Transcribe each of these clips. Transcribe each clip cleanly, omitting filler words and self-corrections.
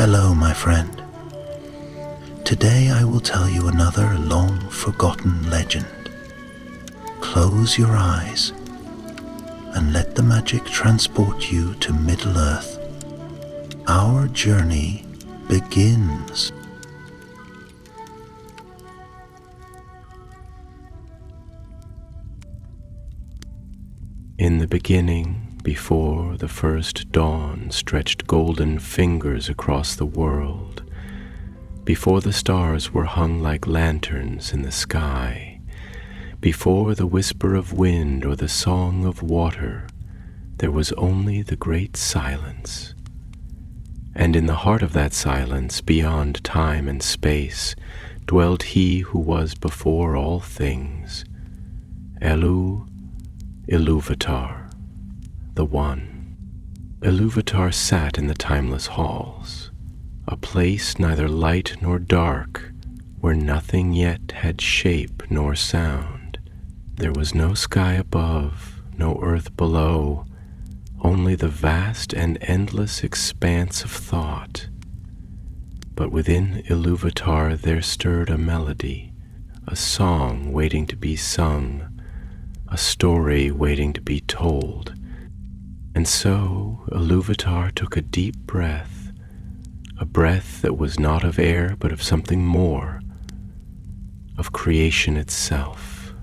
Hello, my friend. Today I will tell you another long-forgotten legend. Close your eyes and let the magic transport you to Middle-earth. Our journey begins. In the beginning, before the first dawn stretched golden fingers across the world, before the stars were hung like lanterns in the sky, before the whisper of wind or the song of water, there was only the great silence. And in the heart of that silence, beyond time and space, dwelt he who was before all things, Eru Ilúvatar, the One. Ilúvatar sat in the timeless halls, a place neither light nor dark, where nothing yet had shape nor sound. There was no sky above, no earth below, only the vast and endless expanse of thought. But within Ilúvatar there stirred a melody, a song waiting to be sung, a story waiting to be told. And so Ilúvatar took a deep breath, a breath that was not of air but of something more, of creation itself.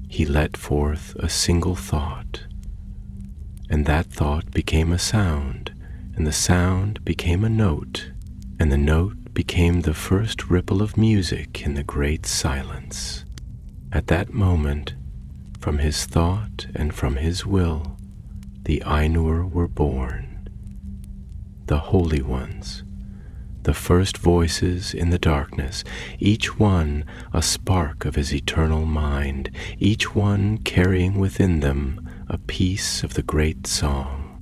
He let forth a single thought, and that thought became a sound, and the sound became a note, and the note became the first ripple of music in the great silence. At that moment, from his thought and from his will, the Ainur were born, the holy ones, the first voices in the darkness, each one a spark of his eternal mind, each one carrying within them a piece of the great song.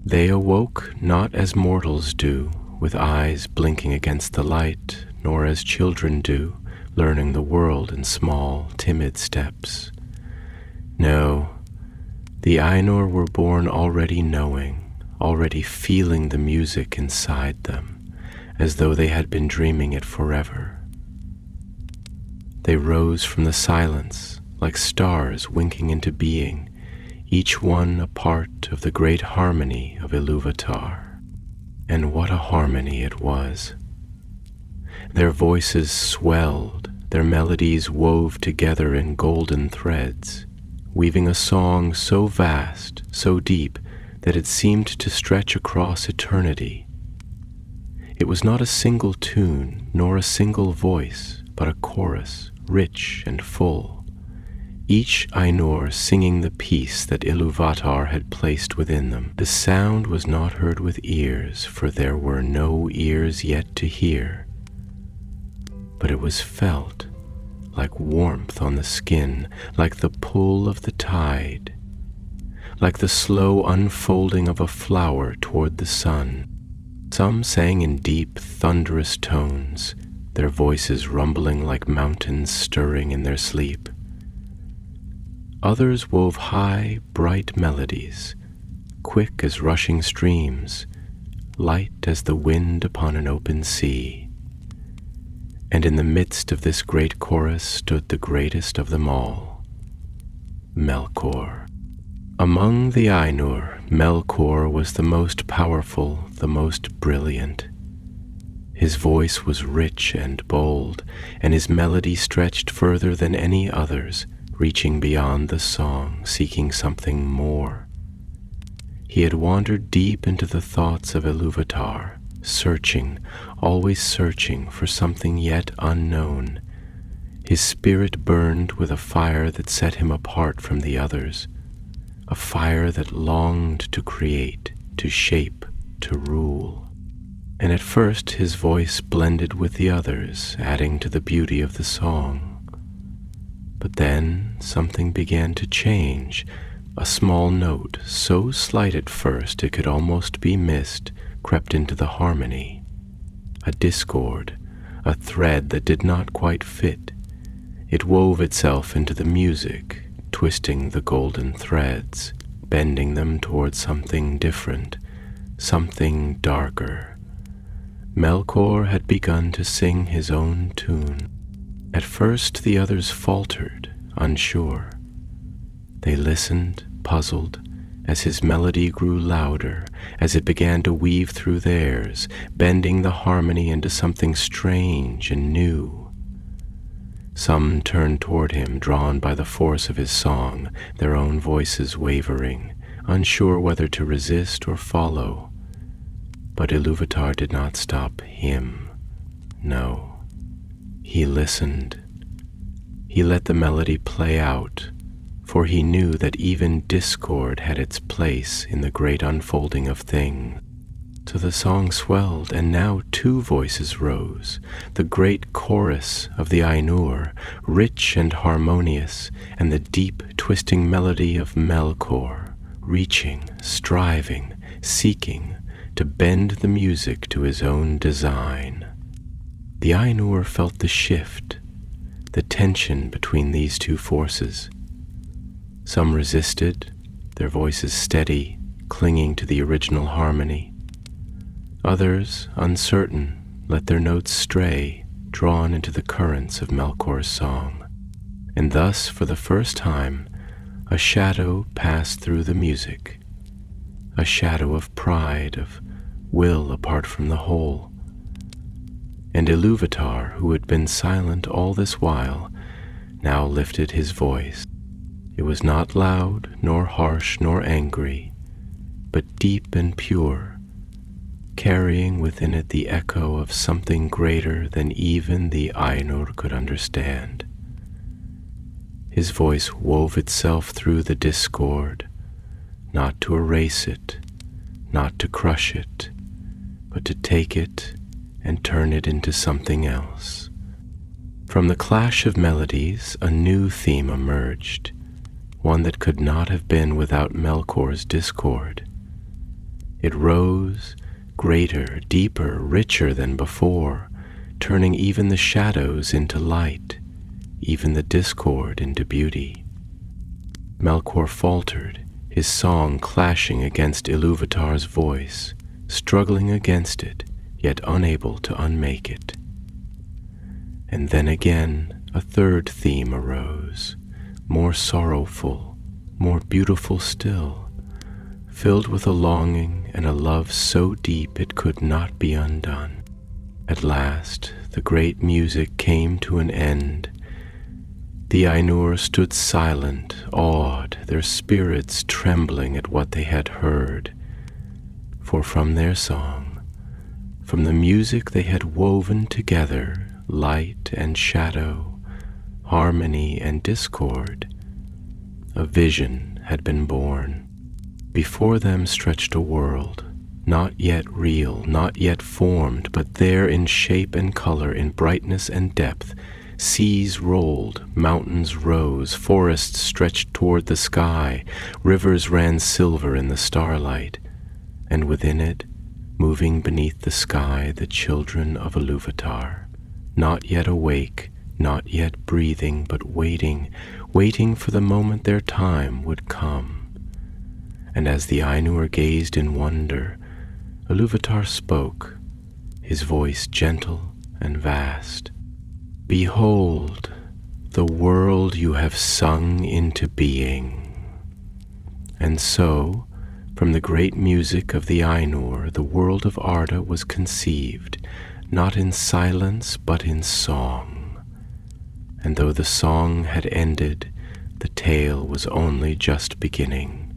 They awoke not as mortals do, with eyes blinking against the light, nor as children do, learning the world in small, timid steps. No, the Ainur were born already knowing, already feeling the music inside them, as though they had been dreaming it forever. They rose from the silence, like stars winking into being, each one a part of the great harmony of Ilúvatar. And what a harmony it was! Their voices swelled, their melodies wove together in golden threads, weaving a song so vast, so deep, that it seemed to stretch across eternity. It was not a single tune, nor a single voice, but a chorus, rich and full, each Ainur singing the piece that Ilúvatar had placed within them. The sound was not heard with ears, for there were no ears yet to hear, but it was felt, like warmth on the skin, like the pull of the tide, like the slow unfolding of a flower toward the sun. Some sang in deep, thunderous tones, their voices rumbling like mountains stirring in their sleep. Others wove high, bright melodies, quick as rushing streams, light as the wind upon an open sea. And in the midst of this great chorus stood the greatest of them all, Melkor. Among the Ainur, Melkor was the most powerful, the most brilliant. His voice was rich and bold, and his melody stretched further than any others, reaching beyond the song, seeking something more. He had wandered deep into the thoughts of Ilúvatar, searching, always searching for something yet unknown. His spirit burned with a fire that set him apart from the others, a fire that longed to create, to shape, to rule. And at first his voice blended with the others, adding to the beauty of the song. But then something began to change. A small note, so slight at first it could almost be missed, crept into the harmony. A discord, a thread that did not quite fit. It wove itself into the music, twisting the golden threads, bending them toward something different, something darker, Melkor had begun to sing his own tune. At first the others faltered, unsure. They listened, puzzled, as his melody grew louder, as it began to weave through theirs, bending the harmony into something strange and new. Some turned toward him, drawn by the force of his song, their own voices wavering, unsure whether to resist or follow. But Ilúvatar did not stop him. No. He listened. He let the melody play out, for he knew that even discord had its place in the great unfolding of things. So the song swelled, and now two voices rose, the great chorus of the Ainur, rich and harmonious, and the deep, twisting melody of Melkor, reaching, striving, seeking to bend the music to his own design. The Ainur felt the shift, the tension between these two forces. Some resisted, their voices steady, clinging to the original harmony. Others, uncertain, let their notes stray, drawn into the currents of Melkor's song. And thus, for the first time, a shadow passed through the music, a shadow of pride, of will apart from the whole. And Ilúvatar, who had been silent all this while, now lifted his voice. It was not loud, nor harsh, nor angry, but deep and pure, carrying within it the echo of something greater than even the Ainur could understand. His voice wove itself through the discord, not to erase it, not to crush it, but to take it and turn it into something else. From the clash of melodies, a new theme emerged, one that could not have been without Melkor's discord. It rose, greater, deeper, richer than before, turning even the shadows into light, even the discord into beauty. Melkor faltered, his song clashing against Ilúvatar's voice, struggling against it, yet unable to unmake it. And then again a third theme arose, more sorrowful, more beautiful still, filled with a longing and a love so deep it could not be undone. At last the great music came to an end. The Ainur stood silent, awed, their spirits trembling at what they had heard. For from their song, from the music they had woven together, light and shadow, harmony and discord, a vision had been born. Before them stretched a world, not yet real, not yet formed, but there in shape and color, in brightness and depth. Seas rolled, mountains rose, forests stretched toward the sky, rivers ran silver in the starlight, and within it, moving beneath the sky, the children of Ilúvatar, not yet awake, not yet breathing, but waiting, waiting for the moment their time would come. And as the Ainur gazed in wonder, Ilúvatar spoke, his voice gentle and vast. Behold, the world you have sung into being. And so, from the great music of the Ainur, the world of Arda was conceived, not in silence but in song. And though the song had ended, the tale was only just beginning.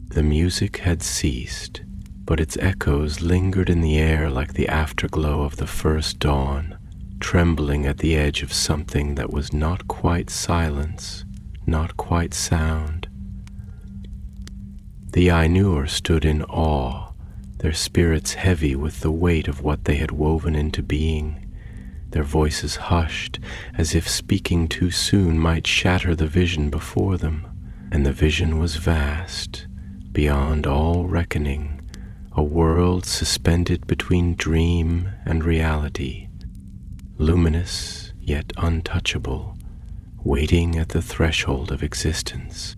The music had ceased, but its echoes lingered in the air like the afterglow of the first dawn, trembling at the edge of something that was not quite silence, not quite sound. The Ainur stood in awe, their spirits heavy with the weight of what they had woven into being, their voices hushed, as if speaking too soon might shatter the vision before them. And the vision was vast, beyond all reckoning, a world suspended between dream and reality, luminous yet untouchable, waiting at the threshold of existence.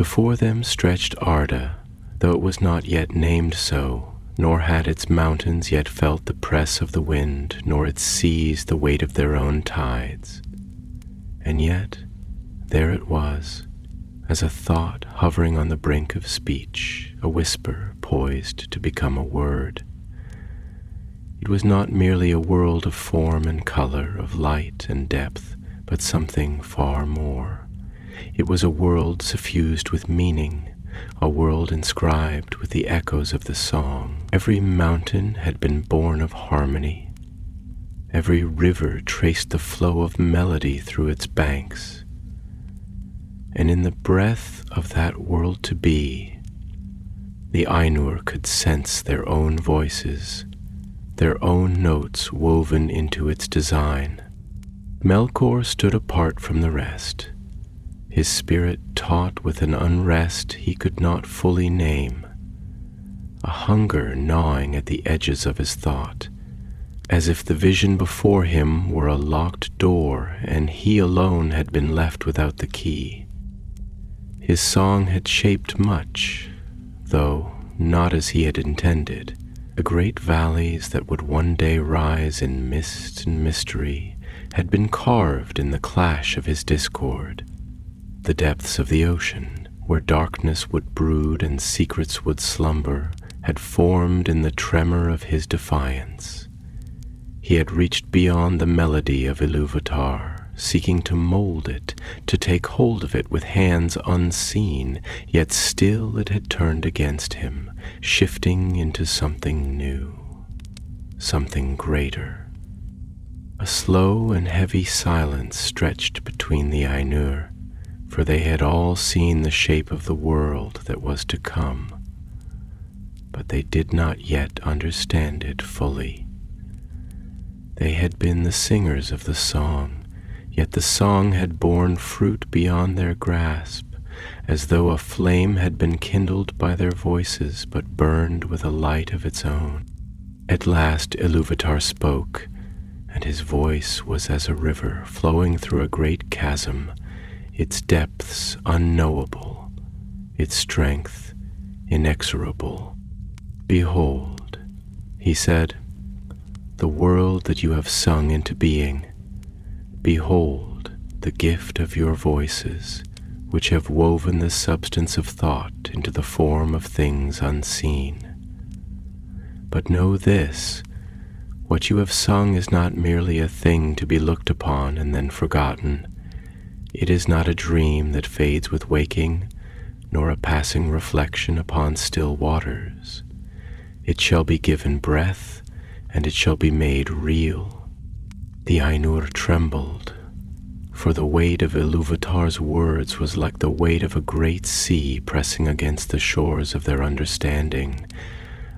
Before them stretched Arda, though it was not yet named so, nor had its mountains yet felt the press of the wind, nor its seas the weight of their own tides. And yet, there it was, as a thought hovering on the brink of speech, a whisper poised to become a word. It was not merely a world of form and color, of light and depth, but something far more. It was a world suffused with meaning, a world inscribed with the echoes of the song. Every mountain had been born of harmony. Every river traced the flow of melody through its banks. And in the breath of that world to be, the Ainur could sense their own voices, their own notes woven into its design. Melkor stood apart from the rest, his spirit taut with an unrest he could not fully name, a hunger gnawing at the edges of his thought, as if the vision before him were a locked door and he alone had been left without the key. His song had shaped much, though not as he had intended. The great valleys that would one day rise in mist and mystery had been carved in the clash of his discord. The depths of the ocean, where darkness would brood and secrets would slumber, had formed in the tremor of his defiance. He had reached beyond the melody of Ilúvatar, seeking to mold it, to take hold of it with hands unseen, yet still it had turned against him, shifting into something new, something greater. A slow and heavy silence stretched between the Ainur, for they had all seen the shape of the world that was to come, but they did not yet understand it fully. They had been the singers of the song, yet the song had borne fruit beyond their grasp, as though a flame had been kindled by their voices but burned with a light of its own. At last Ilúvatar spoke, and his voice was as a river flowing through a great chasm, its depths unknowable, its strength inexorable. "Behold," he said, "the world that you have sung into being. Behold the gift of your voices, which have woven the substance of thought into the form of things unseen. But know this, what you have sung is not merely a thing to be looked upon and then forgotten. It is not a dream that fades with waking, nor a passing reflection upon still waters. It shall be given breath, and it shall be made real." The Ainur trembled, for the weight of Ilúvatar's words was like the weight of a great sea pressing against the shores of their understanding,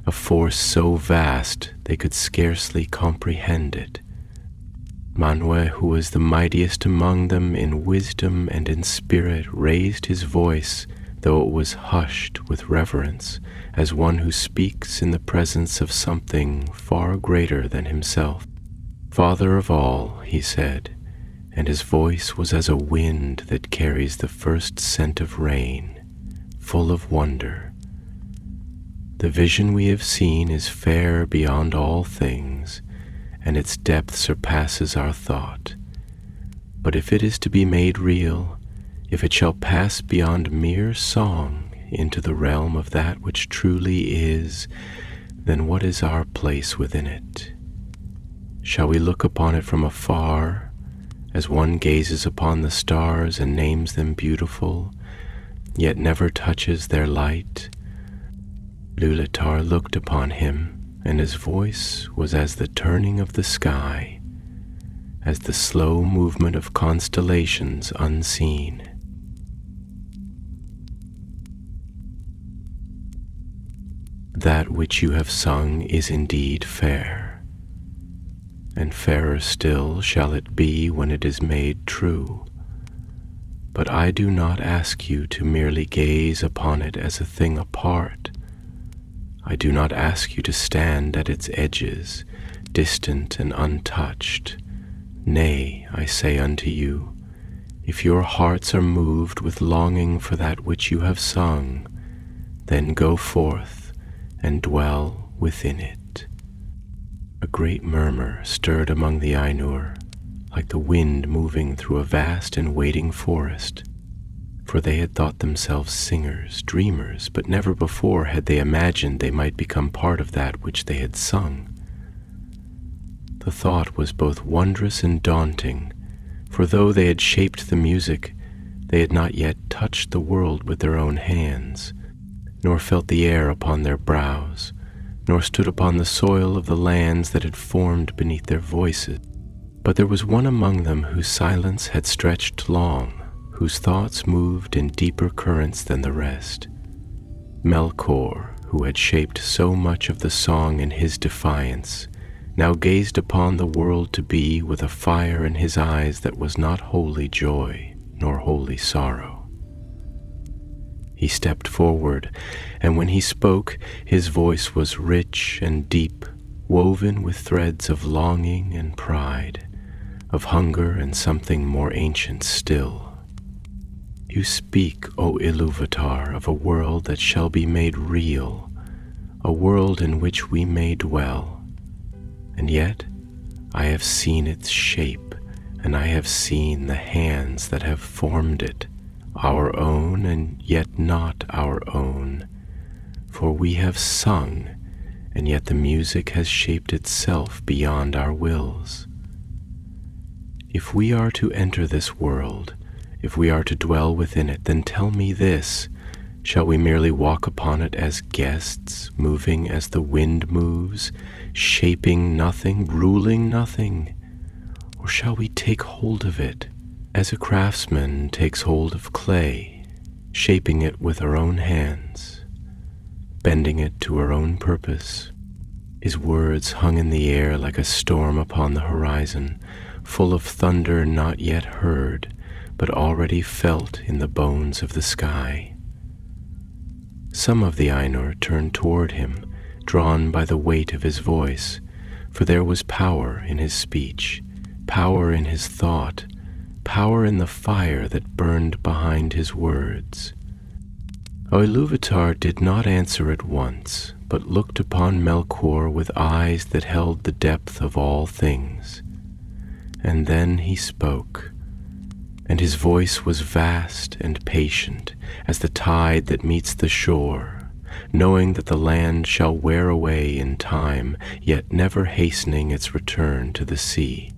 a force so vast they could scarcely comprehend it. Manwe, who was the mightiest among them in wisdom and in spirit, raised his voice, though it was hushed with reverence, as one who speaks in the presence of something far greater than himself. "Father of all," he said, and his voice was as a wind that carries the first scent of rain, full of wonder. "The vision we have seen is fair beyond all things, and its depth surpasses our thought. But if it is to be made real, if it shall pass beyond mere song into the realm of that which truly is, then what is our place within it? Shall we look upon it from afar, as one gazes upon the stars and names them beautiful, yet never touches their light?" Ilúvatar looked upon him, and his voice was as the turning of the sky, as the slow movement of constellations unseen. "That which you have sung is indeed fair, and fairer still shall it be when it is made true. But I do not ask you to merely gaze upon it as a thing apart. I do not ask you to stand at its edges, distant and untouched. Nay, I say unto you, if your hearts are moved with longing for that which you have sung, then go forth and dwell within it. A great murmur stirred among the Ainur, like the wind moving through a vast and waiting forest, for they had thought themselves singers, dreamers, but never before had they imagined they might become part of that which they had sung. The thought was both wondrous and daunting, for though they had shaped the music, they had not yet touched the world with their own hands, nor felt the air upon their brows, nor stood upon the soil of the lands that had formed beneath their voices. But there was one among them whose silence had stretched long, whose thoughts moved in deeper currents than the rest. Melkor, who had shaped so much of the song in his defiance, now gazed upon the world to be with a fire in his eyes that was not wholly joy nor wholly sorrow. He stepped forward, and when he spoke, his voice was rich and deep, woven with threads of longing and pride, of hunger and something more ancient still. You speak, O Ilúvatar, of a world that shall be made real, a world in which we may dwell. And yet I have seen its shape, and I have seen the hands that have formed it, our own and yet not our own. For we have sung, and yet the music has shaped itself beyond our wills. If we are to enter this world, if we are to dwell within it, then tell me this: shall we merely walk upon it as guests, moving as the wind moves, shaping nothing, ruling nothing? Or shall we take hold of it as a craftsman takes hold of clay, shaping it with our own hands, bending it to our own purpose? His words hung in the air like a storm upon the horizon, full of thunder not yet heard, but already felt in the bones of the sky. Some of the Ainur turned toward him, drawn by the weight of his voice, for there was power in his speech, power in his thought, power in the fire that burned behind his words. O Ilúvatar did not answer at once, but looked upon Melkor with eyes that held the depth of all things. And then he spoke, and his voice was vast and patient as the tide that meets the shore, knowing that the land shall wear away in time, yet never hastening its return to the sea.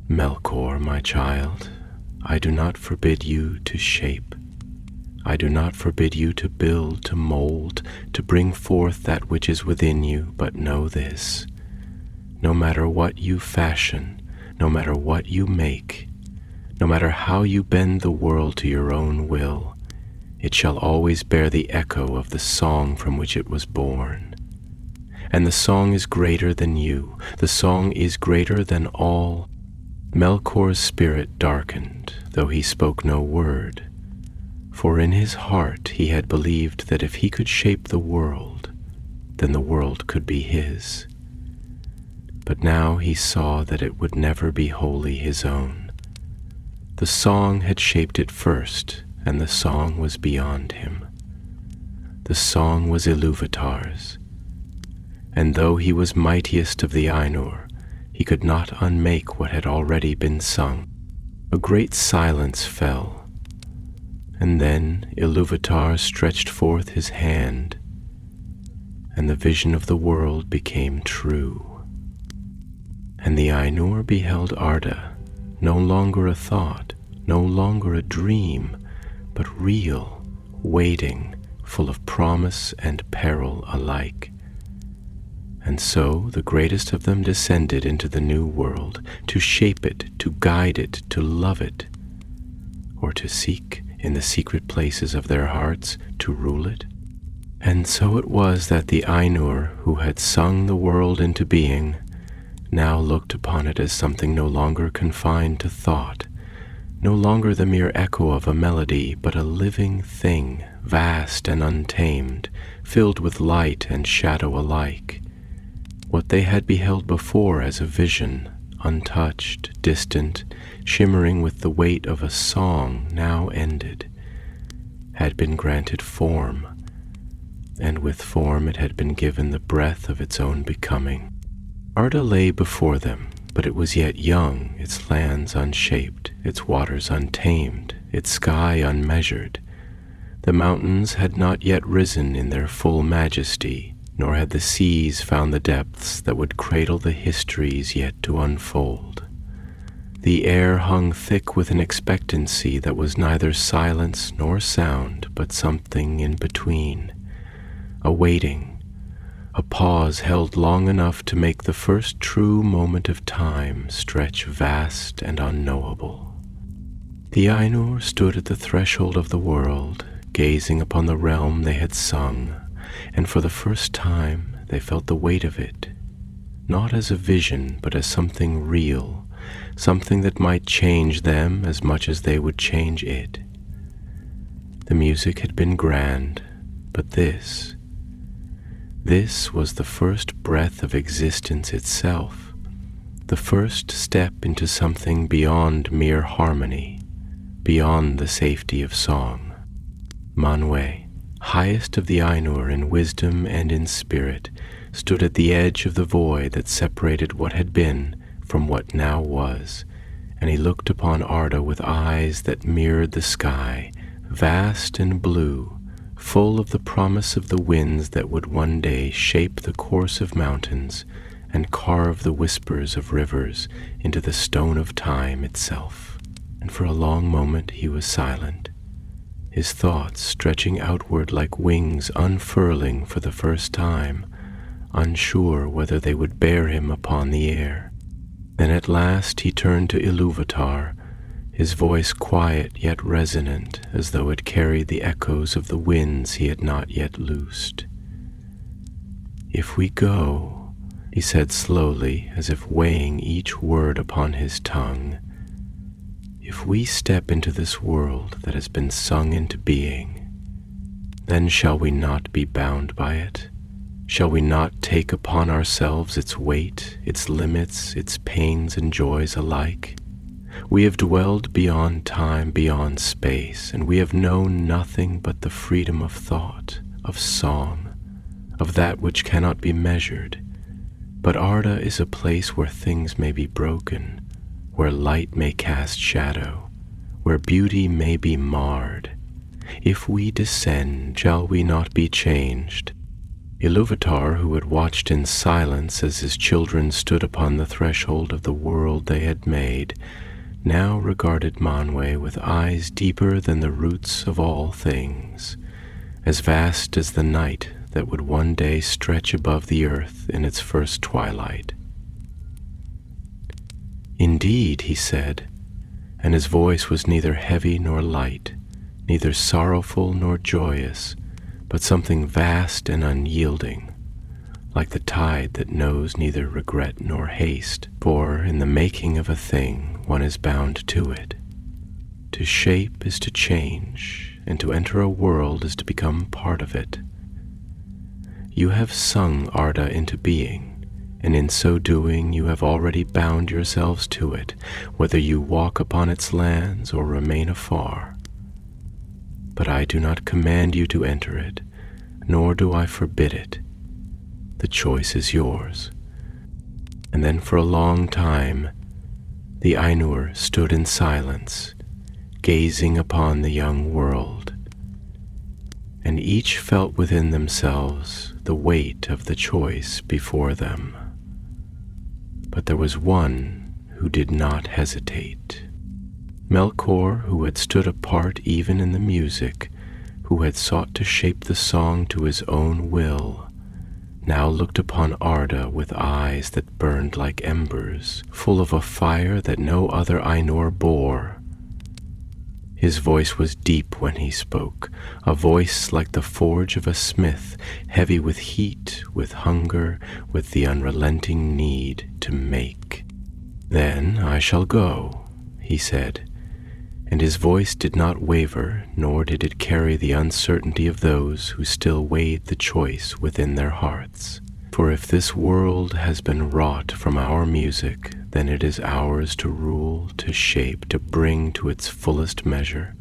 Melkor, my child, I do not forbid you to shape. I do not forbid you to build, to mold, to bring forth that which is within you, but know this: no matter what you fashion, no matter what you make, no matter how you bend the world to your own will, it shall always bear the echo of the song from which it was born. And the song is greater than you, the song is greater than all. Melkor's spirit darkened, though he spoke no word, for in his heart he had believed that if he could shape the world, then the world could be his. But now he saw that it would never be wholly his own. The song had shaped it first, and the song was beyond him. The song was Ilúvatar's, and though he was mightiest of the Ainur, he could not unmake what had already been sung. A great silence fell, and then Ilúvatar stretched forth his hand, and the vision of the world became true. And the Ainur beheld Arda, no longer a thought, no longer a dream, but real, waiting, full of promise and peril alike. And so the greatest of them descended into the new world, to shape it, to guide it, to love it, or to seek in the secret places of their hearts to rule it. And so it was that the Ainur, who had sung the world into being, now looked upon it as something no longer confined to thought, no longer the mere echo of a melody, but a living thing, vast and untamed, filled with light and shadow alike. What they had beheld before as a vision, untouched, distant, shimmering with the weight of a song now ended, had been granted form, and with form it had been given the breath of its own becoming. Arda lay before them, but it was yet young, its lands unshaped, its waters untamed, its sky unmeasured. The mountains had not yet risen in their full majesty, nor had the seas found the depths that would cradle the histories yet to unfold. The air hung thick with an expectancy that was neither silence nor sound, but something in between, a waiting, a pause held long enough to make the first true moment of time stretch vast and unknowable. The Ainur stood at the threshold of the world, gazing upon the realm they had sung, and for the first time they felt the weight of it, not as a vision, but as something real, something that might change them as much as they would change it. The music had been grand, but this was the first breath of existence itself, the first step into something beyond mere harmony, beyond the safety of song. Manwe, highest of the Ainur in wisdom and in spirit, stood at the edge of the void that separated what had been from what now was, and he looked upon Arda with eyes that mirrored the sky, vast and blue, full of the promise of the winds that would one day shape the course of mountains and carve the whispers of rivers into the stone of time itself. And for a long moment he was silent, his thoughts stretching outward like wings unfurling for the first time, unsure whether they would bear him upon the air. Then at last he turned to Ilúvatar, his voice quiet yet resonant, as though it carried the echoes of the winds he had not yet loosed. "If we go," he said slowly, as if weighing each word upon his tongue, "if we step into this world that has been sung into being, then shall we not be bound by it? Shall we not take upon ourselves its weight, its limits, its pains and joys alike? We have dwelled beyond time, beyond space, and we have known nothing but the freedom of thought, of song, of that which cannot be measured. But Arda is a place where things may be broken, where light may cast shadow, where beauty may be marred. If we descend, shall we not be changed?" Ilúvatar, who had watched in silence as his children stood upon the threshold of the world they had made, now regarded Manwe with eyes deeper than the roots of all things, as vast as the night that would one day stretch above the earth in its first twilight. "Indeed," he said, and his voice was neither heavy nor light, neither sorrowful nor joyous, but something vast and unyielding, like the tide that knows neither regret nor haste, for in the making of a thing one is bound to it. To shape is to change, and to enter a world is to become part of it. You have sung Arda into being, and in so doing you have already bound yourselves to it, whether you walk upon its lands or remain afar. But I do not command you to enter it, nor do I forbid it. The choice is yours." And then for a long time, the Ainur stood in silence, gazing upon the young world, and each felt within themselves the weight of the choice before them. But there was one who did not hesitate. Melkor, who had stood apart even in the music, who had sought to shape the song to his own will, now looked upon Arda with eyes that burned like embers, full of a fire that no other Ainur bore. His voice was deep when he spoke, a voice like the forge of a smith, heavy with heat, with hunger, with the unrelenting need to make. "Then I shall go," he said, and his voice did not waver, nor did it carry the uncertainty of those who still weighed the choice within their hearts. "For if this world has been wrought from our music, then it is ours to rule, to shape, to bring to its fullest measure.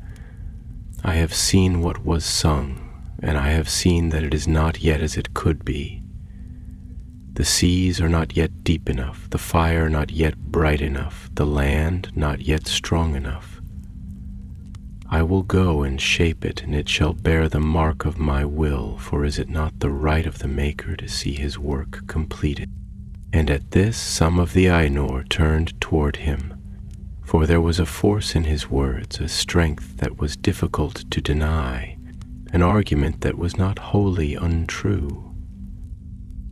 I have seen what was sung, and I have seen that it is not yet as it could be. The seas are not yet deep enough, the fire not yet bright enough, the land not yet strong enough. I will go and shape it, and it shall bear the mark of my will, for is it not the right of the Maker to see his work completed? And at this some of the Ainur turned toward him, for there was a force in his words, a strength that was difficult to deny, an argument that was not wholly untrue.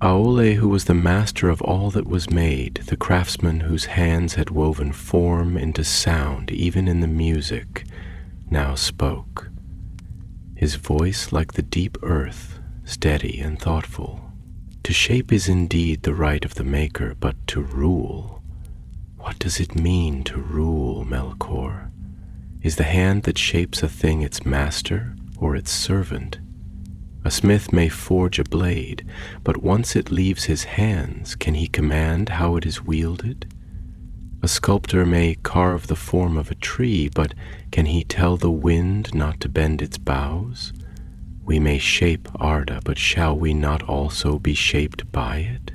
Aule, who was the master of all that was made, the craftsman whose hands had woven form into sound even in the music, now spoke, his voice like the deep earth, steady and thoughtful. To shape is indeed the right of the Maker, but to rule, what does it mean to rule, Melkor? Is the hand that shapes a thing its master or its servant? A smith may forge a blade, but once it leaves his hands, can he command how it is wielded? A sculptor may carve the form of a tree, but can he tell the wind not to bend its boughs? We may shape Arda, but shall we not also be shaped by it?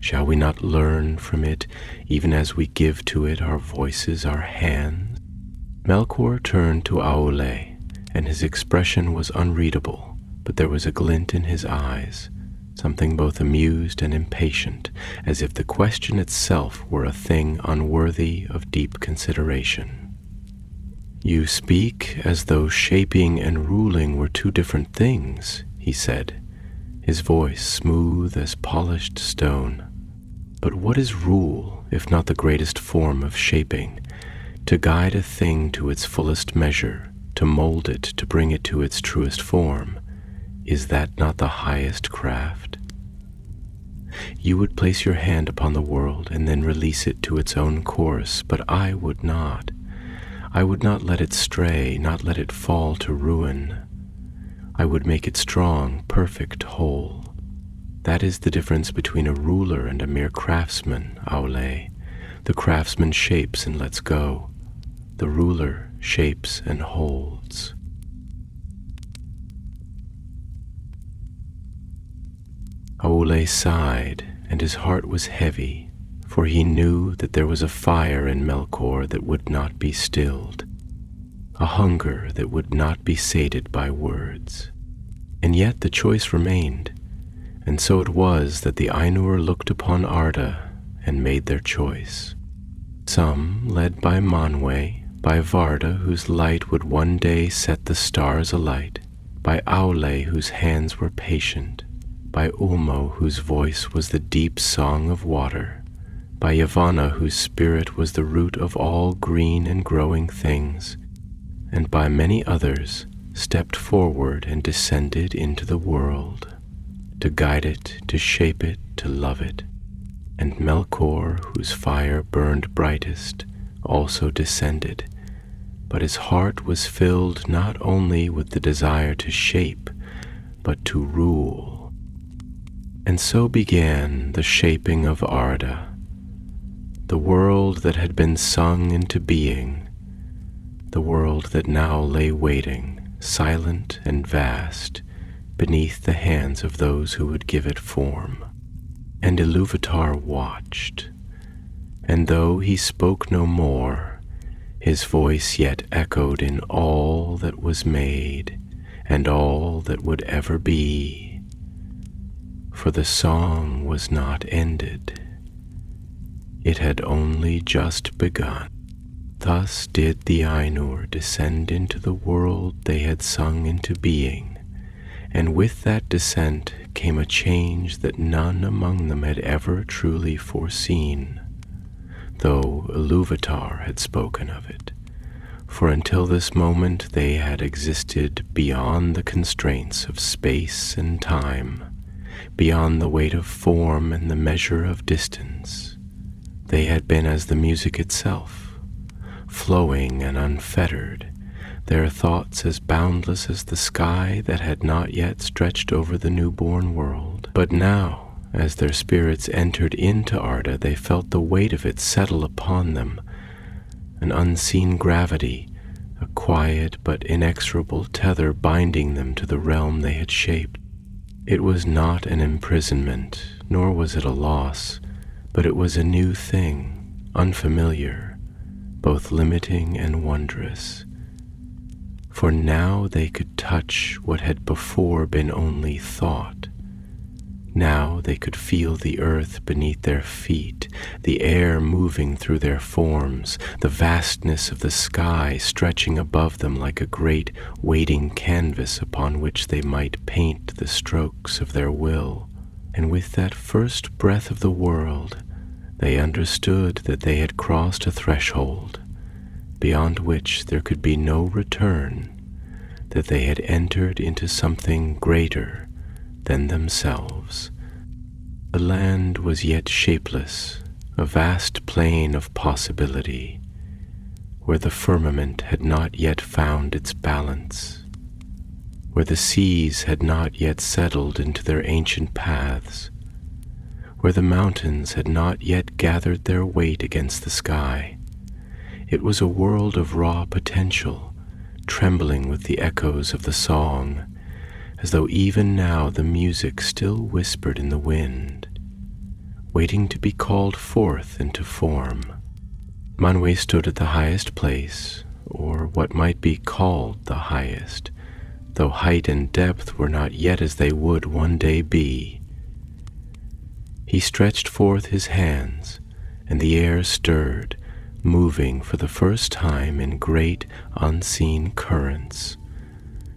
Shall we not learn from it, even as we give to it our voices, our hands? Melkor turned to Aule, and his expression was unreadable, but there was a glint in his eyes, something both amused and impatient, as if the question itself were a thing unworthy of deep consideration. "You speak as though shaping and ruling were two different things," he said, his voice smooth as polished stone. "But what is rule, if not the greatest form of shaping? To guide a thing to its fullest measure, to mold it, to bring it to its truest form. Is that not the highest craft? You would place your hand upon the world and then release it to its own course, but I would not. I would not let it stray, not let it fall to ruin. I would make it strong, perfect, whole. That is the difference between a ruler and a mere craftsman, Aule. The craftsman shapes and lets go. The ruler shapes and holds." Aule sighed, and his heart was heavy, for he knew that there was a fire in Melkor that would not be stilled, a hunger that would not be sated by words. And yet the choice remained, and so it was that the Ainur looked upon Arda and made their choice. Some, led by Manwe, by Varda, whose light would one day set the stars alight, by Aule, whose hands were patient, by Ulmo, whose voice was the deep song of water, by Yavanna, whose spirit was the root of all green and growing things, and by many others, stepped forward and descended into the world, to guide it, to shape it, to love it. And Melkor, whose fire burned brightest, also descended, but his heart was filled not only with the desire to shape, but to rule. And so began the shaping of Arda, the world that had been sung into being, the world that now lay waiting, silent and vast, beneath the hands of those who would give it form. And Ilúvatar watched, and though he spoke no more, his voice yet echoed in all that was made, and all that would ever be. For the song was not ended. It had only just begun. Thus did the Ainur descend into the world they had sung into being, and with that descent came a change that none among them had ever truly foreseen, though Ilúvatar had spoken of it. For until this moment they had existed beyond the constraints of space and time, beyond the weight of form and the measure of distance. They had been as the music itself, flowing and unfettered, their thoughts as boundless as the sky that had not yet stretched over the newborn world. But now, as their spirits entered into Arda, they felt the weight of it settle upon them, an unseen gravity, a quiet but inexorable tether binding them to the realm they had shaped. It was not an imprisonment, nor was it a loss, but it was a new thing, unfamiliar, both limiting and wondrous. For now they could touch what had before been only thought. Now they could feel the earth beneath their feet, the air moving through their forms, the vastness of the sky stretching above them like a great waiting canvas upon which they might paint the strokes of their will. And with that first breath of the world, they understood that they had crossed a threshold, beyond which there could be no return, that they had entered into something greater than themselves. The land was yet shapeless, a vast plain of possibility, where the firmament had not yet found its balance, where the seas had not yet settled into their ancient paths, where the mountains had not yet gathered their weight against the sky. It was a world of raw potential, trembling with the echoes of the song, as though even now the music still whispered in the wind, waiting to be called forth into form. Manwë stood at the highest place, or what might be called the highest, though height and depth were not yet as they would one day be. He stretched forth his hands, and the air stirred, moving for the first time in great unseen currents,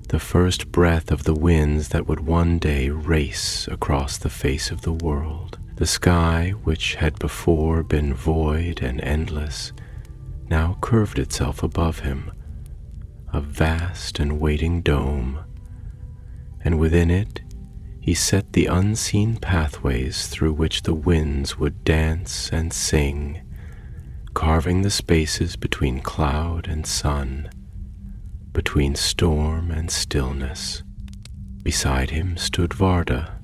the first breath of the winds that would one day race across the face of the world. The sky, which had before been void and endless, now curved itself above him, a vast and waiting dome, and within it he set the unseen pathways through which the winds would dance and sing, carving the spaces between cloud and sun, between storm and stillness. Beside him stood Varda,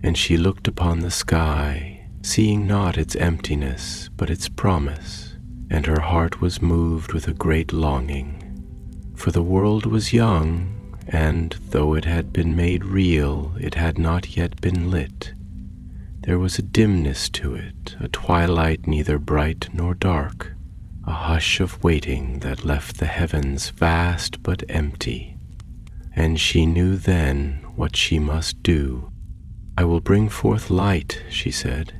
and she looked upon the sky, seeing not its emptiness, but its promise, and her heart was moved with a great longing. For the world was young, and though it had been made real, it had not yet been lit. There was a dimness to it, a twilight neither bright nor dark, a hush of waiting that left the heavens vast but empty. And she knew then what she must do. "I will bring forth light," she said,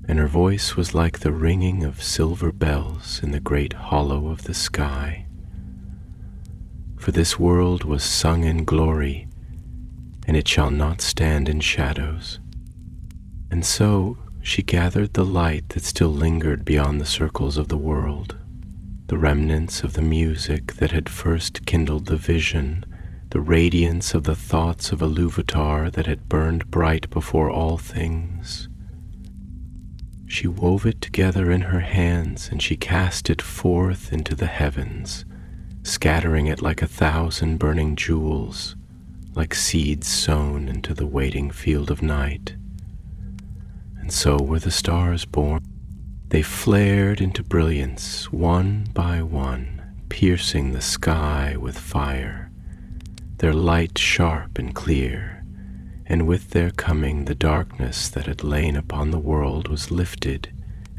and her voice was like the ringing of silver bells in the great hollow of the sky. For this world was sung in glory, and it shall not stand in shadows. And so she gathered the light that still lingered beyond the circles of the world, the remnants of the music that had first kindled the vision, the radiance of the thoughts of Ilúvatar that had burned bright before all things. She wove it together in her hands, and she cast it forth into the heavens, scattering it like 1,000 burning jewels, like seeds sown into the waiting field of night. And so were the stars born. They flared into brilliance, one by one, piercing the sky with fire, their light sharp and clear, and with their coming the darkness that had lain upon the world was lifted,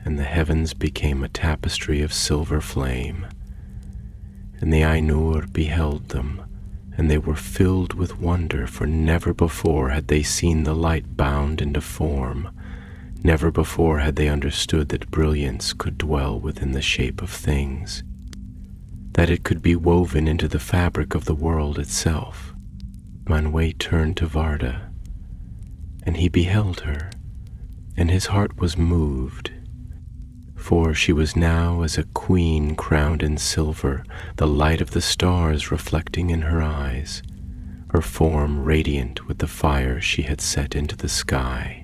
and the heavens became a tapestry of silver flame. And the Ainur beheld them, and they were filled with wonder, for never before had they seen the light bound into form. Never before had they understood that brilliance could dwell within the shape of things, that it could be woven into the fabric of the world itself. Manwë turned to Varda, and he beheld her, and his heart was moved, for she was now as a queen crowned in silver, the light of the stars reflecting in her eyes, her form radiant with the fire she had set into the sky.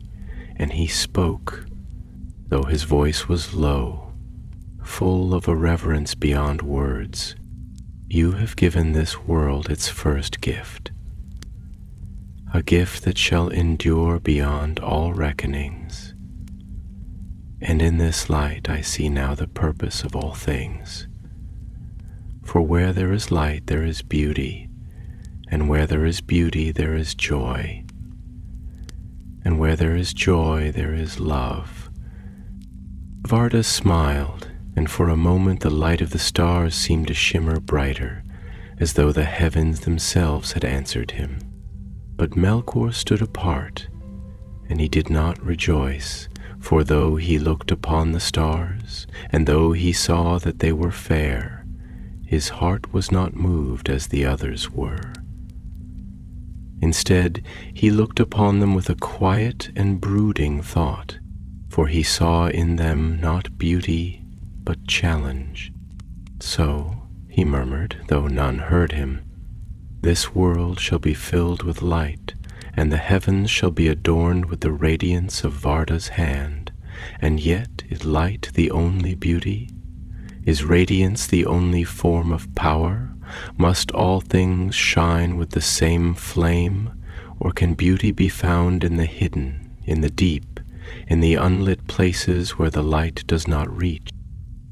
And he spoke, though his voice was low, full of a reverence beyond words. "You have given this world its first gift, a gift that shall endure beyond all reckonings. And in this light I see now the purpose of all things. For where there is light, there is beauty, and where there is beauty, there is joy, and where there is joy, there is love. Varda smiled, and for a moment the light of the stars seemed to shimmer brighter, as though the heavens themselves had answered him. But Melkor stood apart, and he did not rejoice, for though he looked upon the stars, and though he saw that they were fair, his heart was not moved as the others were. Instead, he looked upon them with a quiet and brooding thought, for he saw in them not beauty, but challenge. So, he murmured, though none heard him, "This world shall be filled with light, and the heavens shall be adorned with the radiance of Varda's hand. And yet is light the only beauty? Is radiance the only form of power? Must all things shine with the same flame? Or can beauty be found in the hidden, in the deep, in the unlit places where the light does not reach?"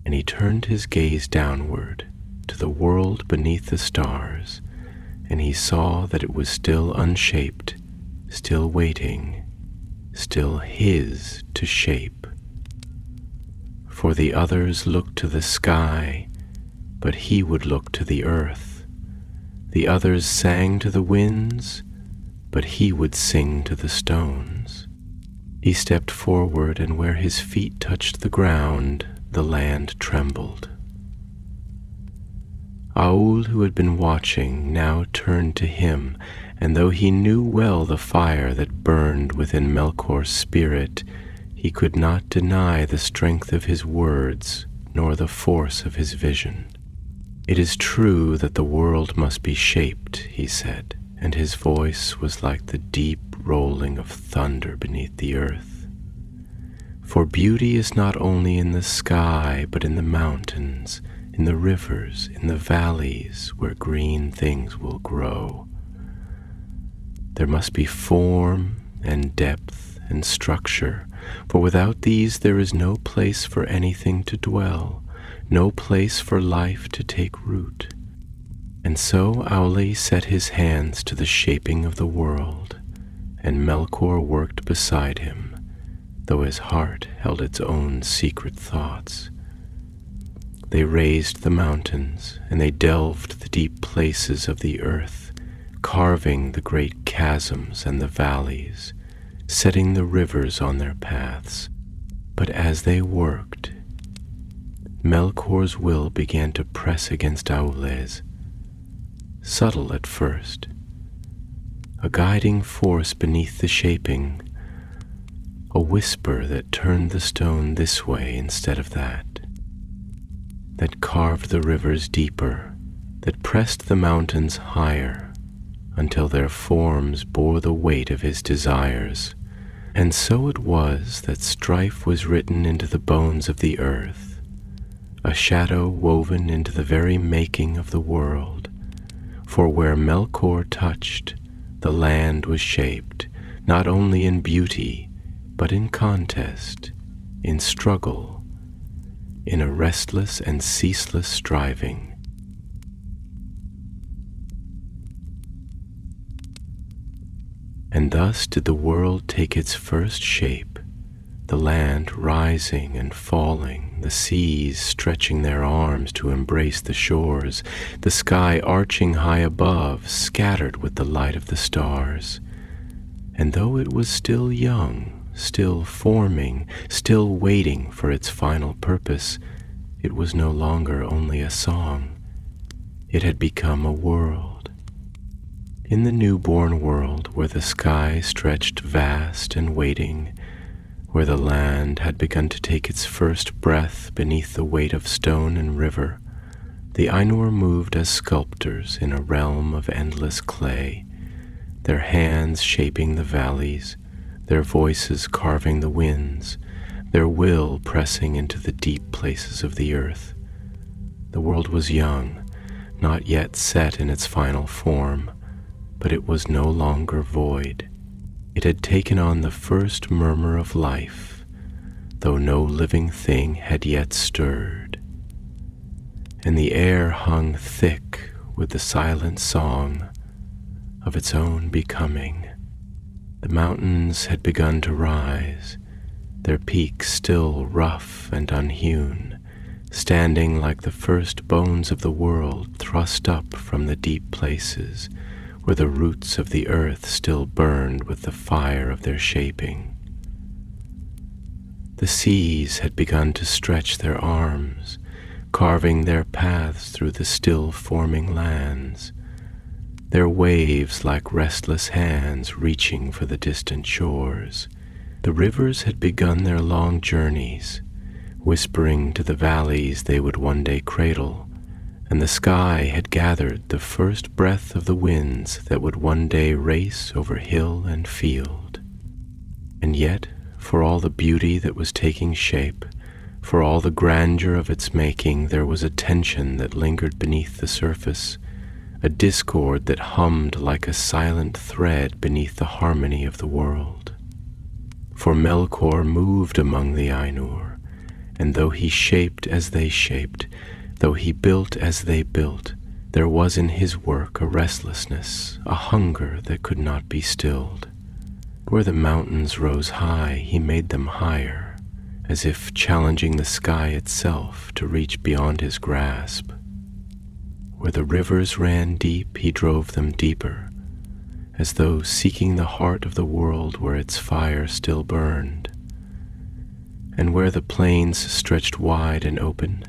And he turned his gaze downward, to the world beneath the stars, and he saw that it was still unshaped, still waiting, still his to shape. For the others looked to the sky, but he would look to the earth. The others sang to the winds, but he would sing to the stones. He stepped forward, and where his feet touched the ground, the land trembled. Aul, who had been watching, now turned to him, and though he knew well the fire that burned within Melkor's spirit, he could not deny the strength of his words, nor the force of his vision. "It is true that the world must be shaped," he said, and his voice was like the deep rolling of thunder beneath the earth. "For beauty is not only in the sky, but in the mountains, in the rivers, in the valleys where green things will grow. There must be form and depth and structure, for without these there is no place for anything to dwell, no place for life to take root." And so Aule set his hands to the shaping of the world, and Melkor worked beside him, though his heart held its own secret thoughts. They raised the mountains, and they delved the deep places of the earth, carving the great chasms and the valleys, setting the rivers on their paths. But as they worked, Melkor's will began to press against Aule's, subtle at first, a guiding force beneath the shaping, a whisper that turned the stone this way instead of that carved the rivers deeper, that pressed the mountains higher, until their forms bore the weight of his desires. And so it was that strife was written into the bones of the earth, a shadow woven into the very making of the world. For where Melkor touched, the land was shaped, not only in beauty, but in contest, in struggle, in a restless and ceaseless striving. And thus did the world take its first shape, the land rising and falling, the seas stretching their arms to embrace the shores, the sky arching high above, scattered with the light of the stars. And though it was still young, still forming, still waiting for its final purpose, it was no longer only a song. It had become a world. In the newborn world, where the sky stretched vast and waiting, where the land had begun to take its first breath beneath the weight of stone and river, the Ainur moved as sculptors in a realm of endless clay, their hands shaping the valleys, their voices carving the winds, their will pressing into the deep places of the earth. The world was young, not yet set in its final form, but it was no longer void. It had taken on the first murmur of life, though no living thing had yet stirred. and the air hung thick with the silent song of its own becoming. The mountains had begun to rise, their peaks still rough and unhewn, standing like the first bones of the world thrust up from the deep places where the roots of the earth still burned with the fire of their shaping. The seas had begun to stretch their arms, carving their paths through the still forming lands, their waves like restless hands reaching for the distant shores. The rivers had begun their long journeys, whispering to the valleys they would one day cradle, and the sky had gathered the first breath of the winds that would one day race over hill and field. And yet, for all the beauty that was taking shape, for all the grandeur of its making, there was a tension that lingered beneath the surface, a discord that hummed like a silent thread beneath the harmony of the world. For Melkor moved among the Ainur, and though he shaped as they shaped, though he built as they built, there was in his work a restlessness, a hunger that could not be stilled. Where the mountains rose high, he made them higher, as if challenging the sky itself to reach beyond his grasp. Where the rivers ran deep, he drove them deeper, as though seeking the heart of the world where its fire still burned. And where the plains stretched wide and open,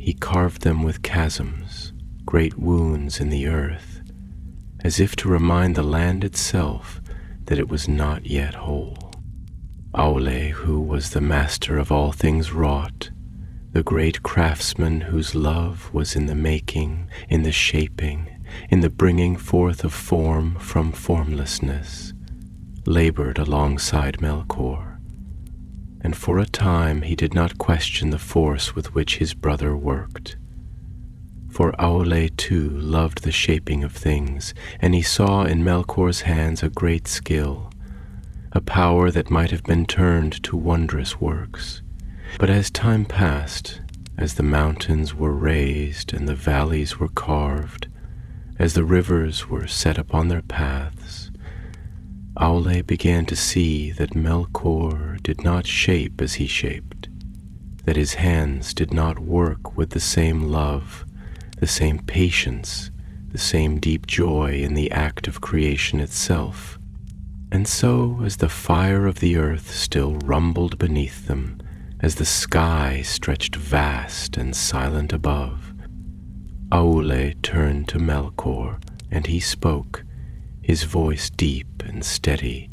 he carved them with chasms, great wounds in the earth, as if to remind the land itself that it was not yet whole. Aule, who was the master of all things wrought, the great craftsman whose love was in the making, in the shaping, in the bringing forth of form from formlessness, labored alongside Melkor, and for a time he did not question the force with which his brother worked. For Aule too loved the shaping of things, and he saw in Melkor's hands a great skill, a power that might have been turned to wondrous works. But as time passed, as the mountains were raised and the valleys were carved, as the rivers were set upon their paths, Aule began to see that Melkor did not shape as he shaped, that his hands did not work with the same love, the same patience, the same deep joy in the act of creation itself. And so, as the fire of the earth still rumbled beneath them, as the sky stretched vast and silent above, Aule turned to Melkor, and he spoke, his voice deep and steady,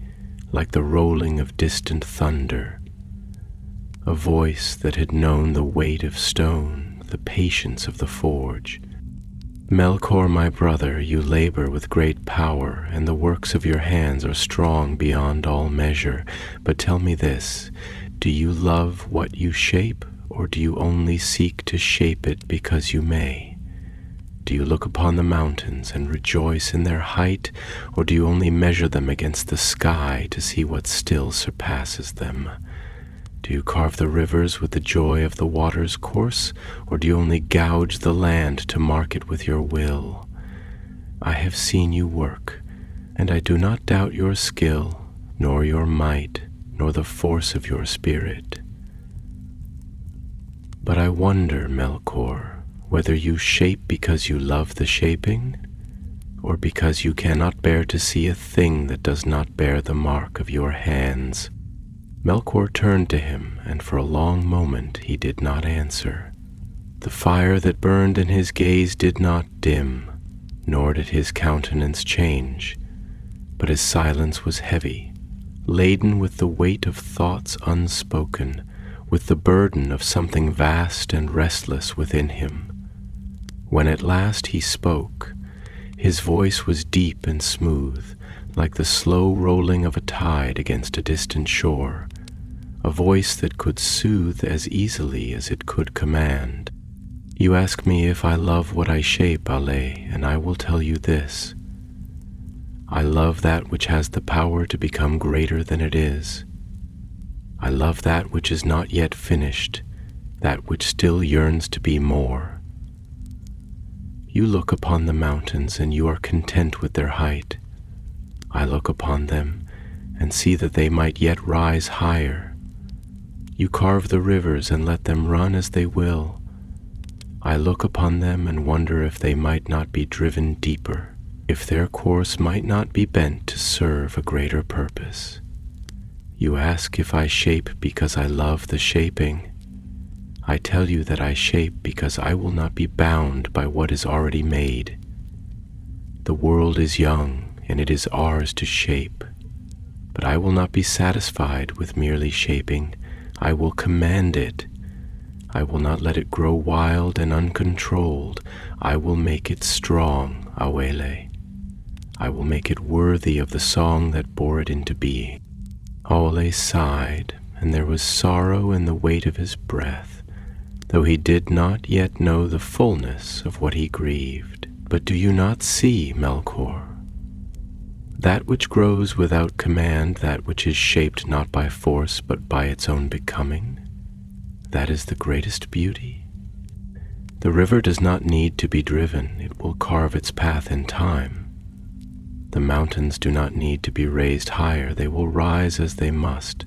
like the rolling of distant thunder, a voice that had known the weight of stone, the patience of the forge. Melkor, my brother, you labor with great power, and the works of your hands are strong beyond all measure. But tell me this, do you love what you shape, or do you only seek to shape it because you may? Do you look upon the mountains and rejoice in their height, or do you only measure them against the sky to see what still surpasses them? Do you carve the rivers with the joy of the water's course, or do you only gouge the land to mark it with your will? I have seen you work, and I do not doubt your skill, nor your might, nor the force of your spirit. But I wonder, Melkor, whether you shape because you love the shaping, or because you cannot bear to see a thing that does not bear the mark of your hands. Melkor turned to him, and for a long moment he did not answer. The fire that burned in his gaze did not dim, nor did his countenance change, but his silence was heavy, laden with the weight of thoughts unspoken, with the burden of something vast and restless within him. When at last he spoke, his voice was deep and smooth, like the slow rolling of a tide against a distant shore, a voice that could soothe as easily as it could command. You ask me if I love what I shape, Aule, and I will tell you this. I love that which has the power to become greater than it is. I love that which is not yet finished, that which still yearns to be more. You look upon the mountains, and you are content with their height. I look upon them, and see that they might yet rise higher. You carve the rivers, and let them run as they will. I look upon them, and wonder if they might not be driven deeper, if their course might not be bent to serve a greater purpose. You ask if I shape because I love the shaping. I tell you that I shape because I will not be bound by what is already made. The world is young, and it is ours to shape. But I will not be satisfied with merely shaping. I will command it. I will not let it grow wild and uncontrolled. I will make it strong, Awele. I will make it worthy of the song that bore it into being. Awele sighed, and there was sorrow in the weight of his breath, though he did not yet know the fullness of what he grieved. But do you not see, Melkor? That which grows without command, that which is shaped not by force but by its own becoming, that is the greatest beauty. The river does not need to be driven, it will carve its path in time. The mountains do not need to be raised higher, they will rise as they must.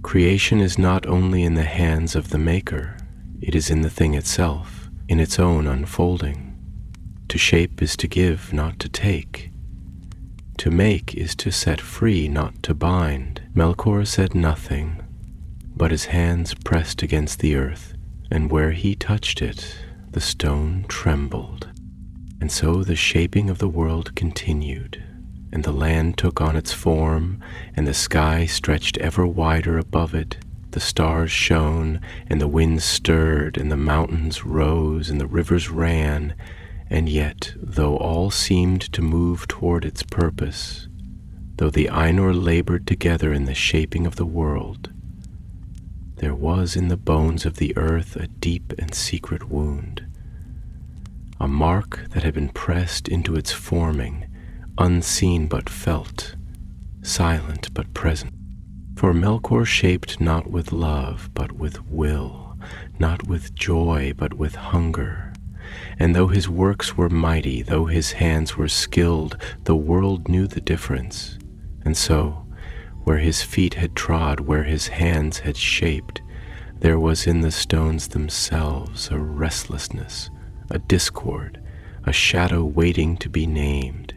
Creation is not only in the hands of the Maker, it is in the thing itself, in its own unfolding. To shape is to give, not to take. To make is to set free, not to bind. Melkor said nothing, but his hands pressed against the earth, and where he touched it, the stone trembled. And so the shaping of the world continued, and the land took on its form, and the sky stretched ever wider above it. The stars shone, and the winds stirred, and the mountains rose, and the rivers ran. And yet, though all seemed to move toward its purpose, though the Ainur labored together in the shaping of the world, there was in the bones of the earth a deep and secret wound, a mark that had been pressed into its forming, unseen but felt, silent but present. For Melkor shaped not with love but with will, not with joy but with hunger. And though his works were mighty, though his hands were skilled, the world knew the difference. And so, where his feet had trod, where his hands had shaped, there was in the stones themselves a restlessness, a discord, a shadow waiting to be named.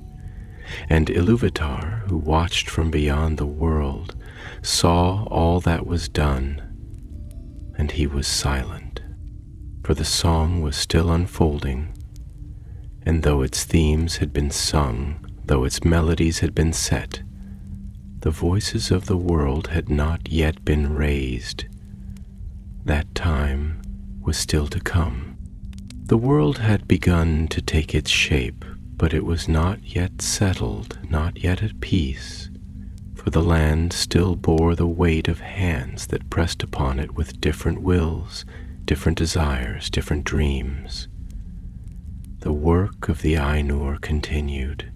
And Ilúvatar, who watched from beyond the world, saw all that was done, and he was silent, for the song was still unfolding, and though its themes had been sung, though its melodies had been set, the voices of the world had not yet been raised. That time was still to come. The world had begun to take its shape, but it was not yet settled, not yet at peace, for the land still bore the weight of hands that pressed upon it with different wills, different desires, different dreams. The work of the Ainur continued,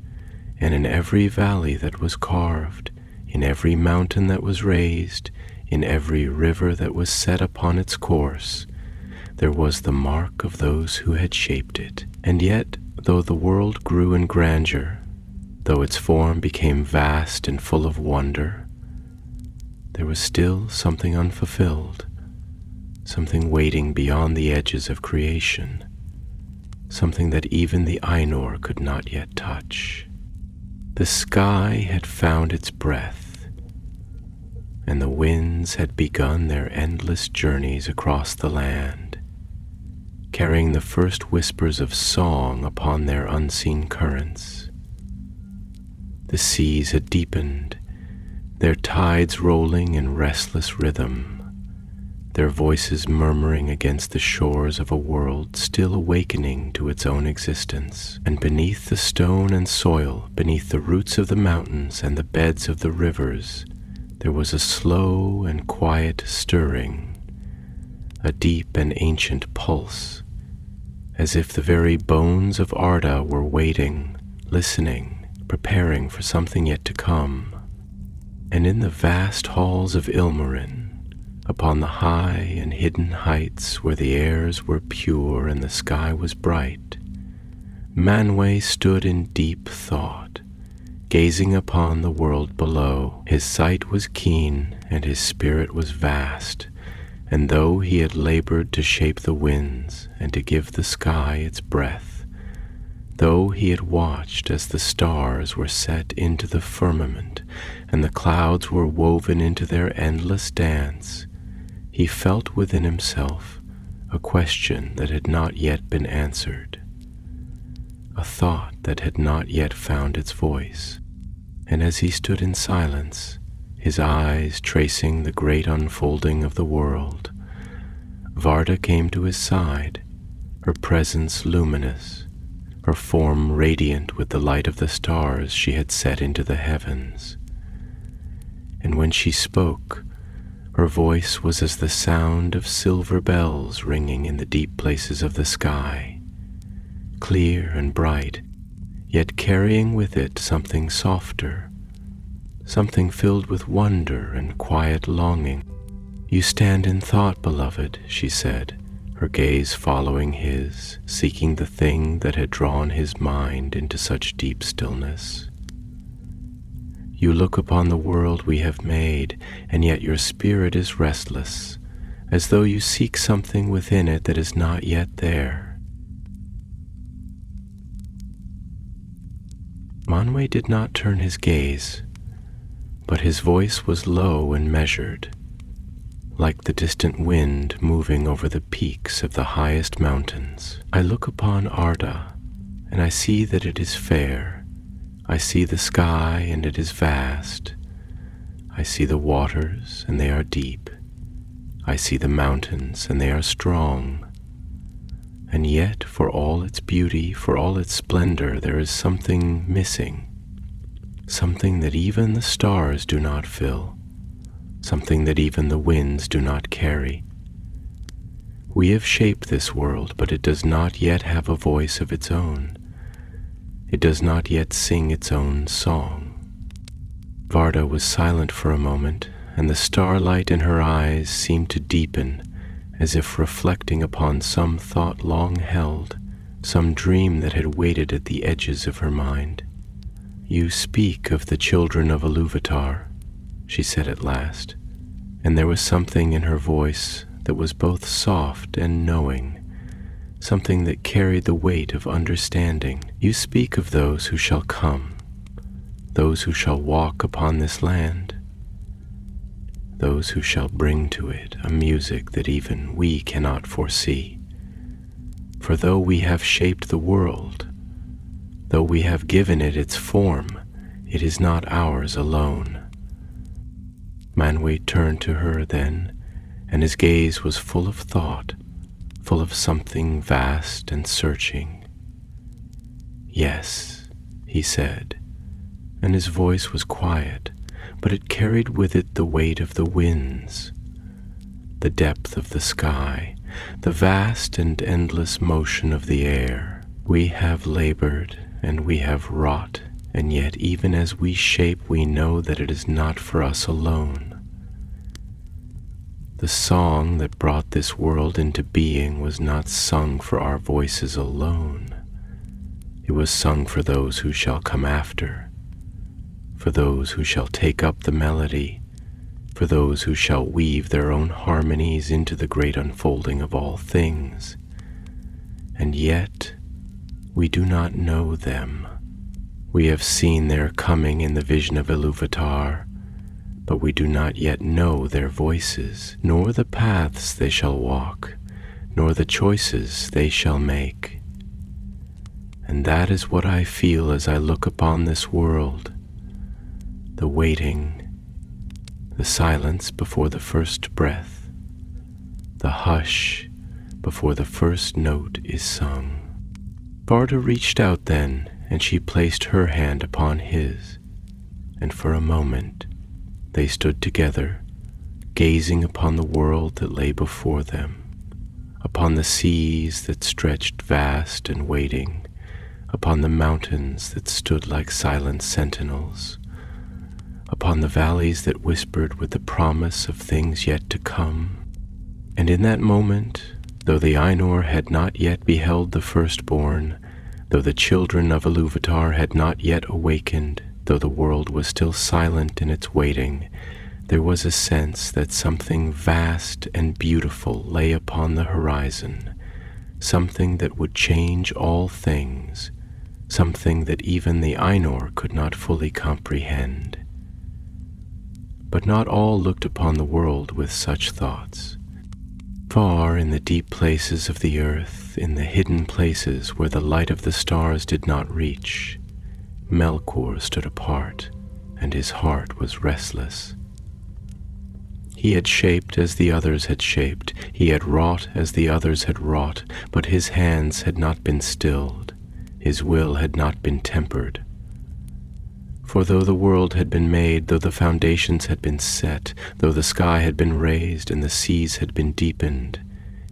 and in every valley that was carved, in every mountain that was raised, in every river that was set upon its course, there was the mark of those who had shaped it. And yet, though the world grew in grandeur, though its form became vast and full of wonder, there was still something unfulfilled, something waiting beyond the edges of creation, something that even the Ainur could not yet touch. The sky had found its breath, and the winds had begun their endless journeys across the land, carrying the first whispers of song upon their unseen currents. The seas had deepened, their tides rolling in restless rhythm, their voices murmuring against the shores of a world still awakening to its own existence. And beneath the stone and soil, beneath the roots of the mountains and the beds of the rivers, there was a slow and quiet stirring, a deep and ancient pulse, as if the very bones of Arda were waiting, listening, preparing for something yet to come. And in the vast halls of Ilmarinen, upon the high and hidden heights where the airs were pure and the sky was bright, Manwë stood in deep thought, gazing upon the world below. His sight was keen, and his spirit was vast, and though he had labored to shape the winds and to give the sky its breath, though he had watched as the stars were set into the firmament and the clouds were woven into their endless dance, he felt within himself a question that had not yet been answered, a thought that had not yet found its voice. And as he stood in silence, his eyes tracing the great unfolding of the world, Varda came to his side, her presence luminous, her form radiant with the light of the stars she had set into the heavens. And when she spoke, her voice was as the sound of silver bells ringing in the deep places of the sky, clear and bright, yet carrying with it something softer, something filled with wonder and quiet longing. "You stand in thought, beloved," she said, her gaze following his, seeking the thing that had drawn his mind into such deep stillness. "You look upon the world we have made, and yet your spirit is restless, as though you seek something within it that is not yet there." Manwë did not turn his gaze, but his voice was low and measured, like the distant wind moving over the peaks of the highest mountains. "I look upon Arda, and I see that it is fair. I see the sky, and it is vast. I see the waters, and they are deep. I see the mountains, and they are strong. And yet, for all its beauty, for all its splendor, there is something missing, something that even the stars do not fill, something that even the winds do not carry. We have shaped this world, but it does not yet have a voice of its own. It does not yet sing its own song." Varda was silent for a moment, and the starlight in her eyes seemed to deepen, as if reflecting upon some thought long held, some dream that had waited at the edges of her mind. "You speak of the children of Ilúvatar," she said at last, and there was something in her voice that was both soft and knowing, something that carried the weight of understanding. "You speak of those who shall come, those who shall walk upon this land, those who shall bring to it a music that even we cannot foresee. For though we have shaped the world, though we have given it its form, it is not ours alone." Manwë turned to her then, and his gaze was full of thought, full of something vast and searching. "Yes," he said, and his voice was quiet, but it carried with it the weight of the winds, the depth of the sky, the vast and endless motion of the air. "We have labored and we have wrought, and yet even as we shape, we know that it is not for us alone. The song that brought this world into being was not sung for our voices alone. It was sung for those who shall come after, for those who shall take up the melody, for those who shall weave their own harmonies into the great unfolding of all things. And yet we do not know them. We have seen their coming in the vision of Ilúvatar, but we do not yet know their voices, nor the paths they shall walk, nor the choices they shall make. And that is what I feel as I look upon this world, the waiting, the silence before the first breath, the hush before the first note is sung." Varda reached out then, and she placed her hand upon his, and for a moment they stood together, gazing upon the world that lay before them, upon the seas that stretched vast and waiting, upon the mountains that stood like silent sentinels, upon the valleys that whispered with the promise of things yet to come. And in that moment, though the Ainur had not yet beheld the firstborn, Though the children of Ilúvatar had not yet awakened, though the world was still silent in its waiting, there was a sense that something vast and beautiful lay upon the horizon, something that would change all things, something that even the Ainur could not fully comprehend. But not all looked upon the world with such thoughts. Far in the deep places of the earth, in the hidden places where the light of the stars did not reach, Melkor stood apart, and his heart was restless. He had shaped as the others had shaped, he had wrought as the others had wrought, but his hands had not been stilled, his will had not been tempered. For though the world had been made, though the foundations had been set, though the sky had been raised and the seas had been deepened,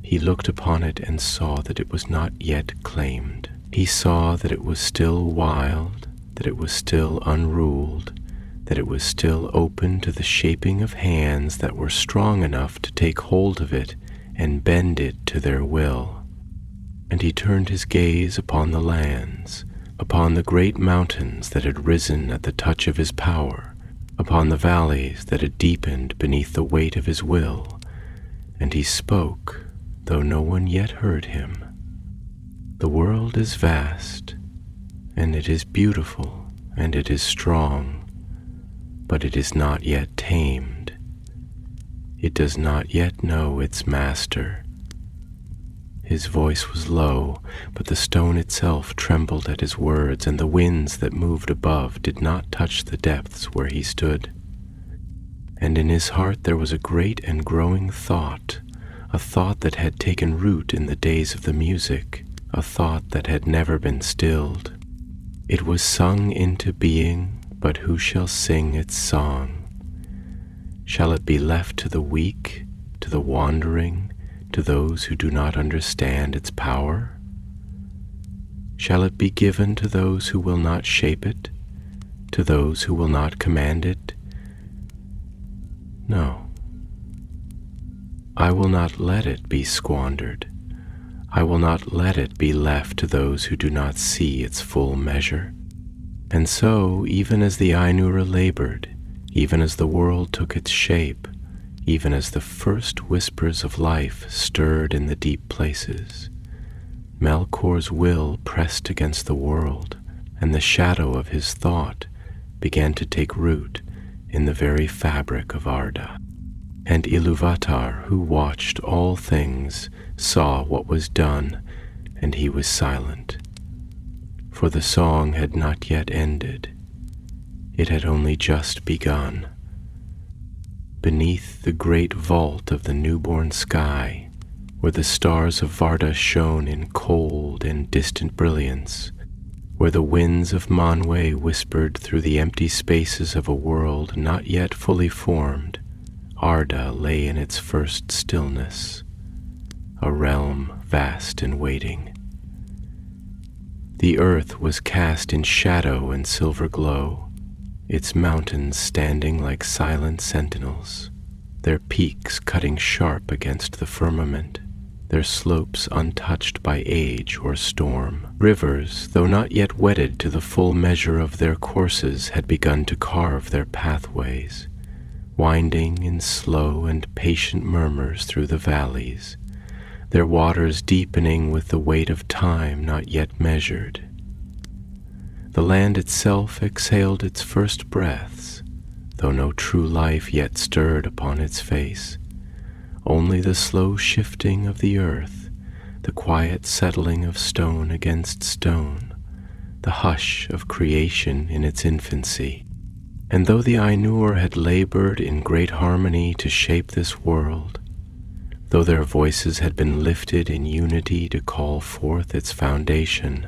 he looked upon it and saw that it was not yet claimed. He saw that it was still wild, that it was still unruled, that it was still open to the shaping of hands that were strong enough to take hold of it and bend it to their will. And he turned his gaze upon the lands, upon the great mountains that had risen at the touch of his power, upon the valleys that had deepened beneath the weight of his will, and he spoke, though no one yet heard him. The world is vast, and it is beautiful, and it is strong, but it is not yet tamed. It does not yet know its master. His voice was low, but the stone itself trembled at his words, and the winds that moved above did not touch the depths where he stood. And in his heart there was a great and growing thought, a thought that had taken root in the days of the music, a thought that had never been stilled. It was sung into being, but who shall sing its song? Shall it be left to the weak, to the wandering, to those who do not understand its power? Shall it be given to those who will not shape it, to those who will not command it? No. I will not let it be squandered. I will not let it be left to those who do not see its full measure. And so, even as the Ainur labored, even as the world took its shape, even as the first whispers of life stirred in the deep places, Melkor's will pressed against the world, and the shadow of his thought began to take root in the very fabric of Arda. And Ilúvatar, who watched all things, saw what was done, and he was silent. For the song had not yet ended. It had only just begun. Beneath the great vault of the newborn sky, where the stars of Varda shone in cold and distant brilliance, where the winds of Manwë whispered through the empty spaces of a world not yet fully formed, Arda lay in its first stillness, a realm vast and waiting. The earth was cast in shadow and silver glow, its mountains standing like silent sentinels, their peaks cutting sharp against the firmament, their slopes untouched by age or storm. Rivers, though not yet wedded to the full measure of their courses, had begun to carve their pathways, winding in slow and patient murmurs through the valleys, their waters deepening with the weight of time not yet measured. The land itself exhaled its first breaths, though no true life yet stirred upon its face, only the slow shifting of the earth, the quiet settling of stone against stone, the hush of creation in its infancy. And though the Ainur had labored in great harmony to shape this world, though their voices had been lifted in unity to call forth its foundation,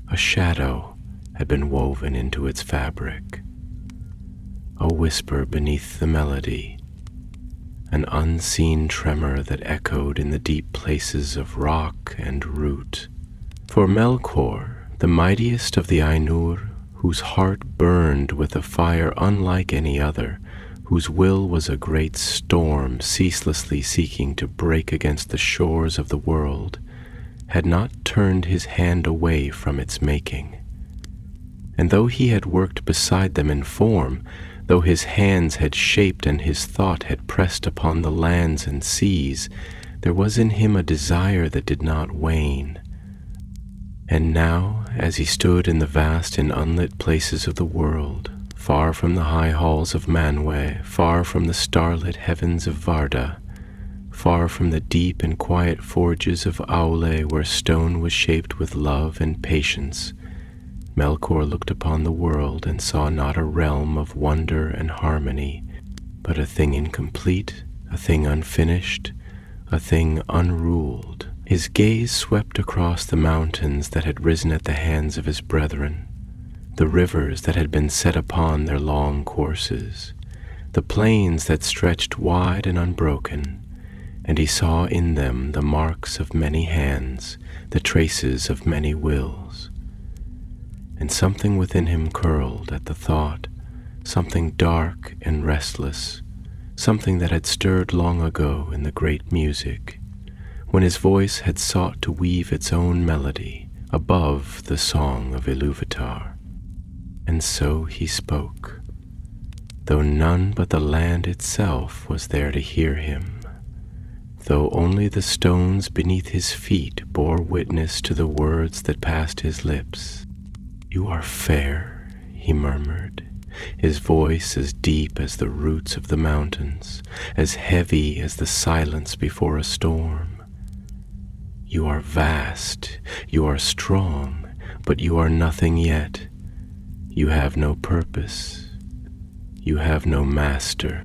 a shadow had been woven into its fabric, a whisper beneath the melody, an unseen tremor that echoed in the deep places of rock and root. For Melkor, the mightiest of the Ainur, whose heart burned with a fire unlike any other, whose will was a great storm ceaselessly seeking to break against the shores of the world, had not turned his hand away from its making. And though he had worked beside them in form, though his hands had shaped and his thought had pressed upon the lands and seas, there was in him a desire that did not wane. And now, as he stood in the vast and unlit places of the world, far from the high halls of Manwë, far from the starlit heavens of Varda, far from the deep and quiet forges of Aule where stone was shaped with love and patience, Melkor looked upon the world and saw not a realm of wonder and harmony, but a thing incomplete, a thing unfinished, a thing unruled. His gaze swept across the mountains that had risen at the hands of his brethren, the rivers that had been set upon their long courses, the plains that stretched wide and unbroken, and he saw in them the marks of many hands, the traces of many wills. And something within him curled at the thought, something dark and restless, something that had stirred long ago in the great music, when his voice had sought to weave its own melody above the song of Ilúvatar. And so he spoke, though none but the land itself was there to hear him, though only the stones beneath his feet bore witness to the words that passed his lips. "You are fair," he murmured, his voice as deep as the roots of the mountains, as heavy as the silence before a storm. "You are vast, you are strong, but you are nothing yet. You have no purpose. You have no master."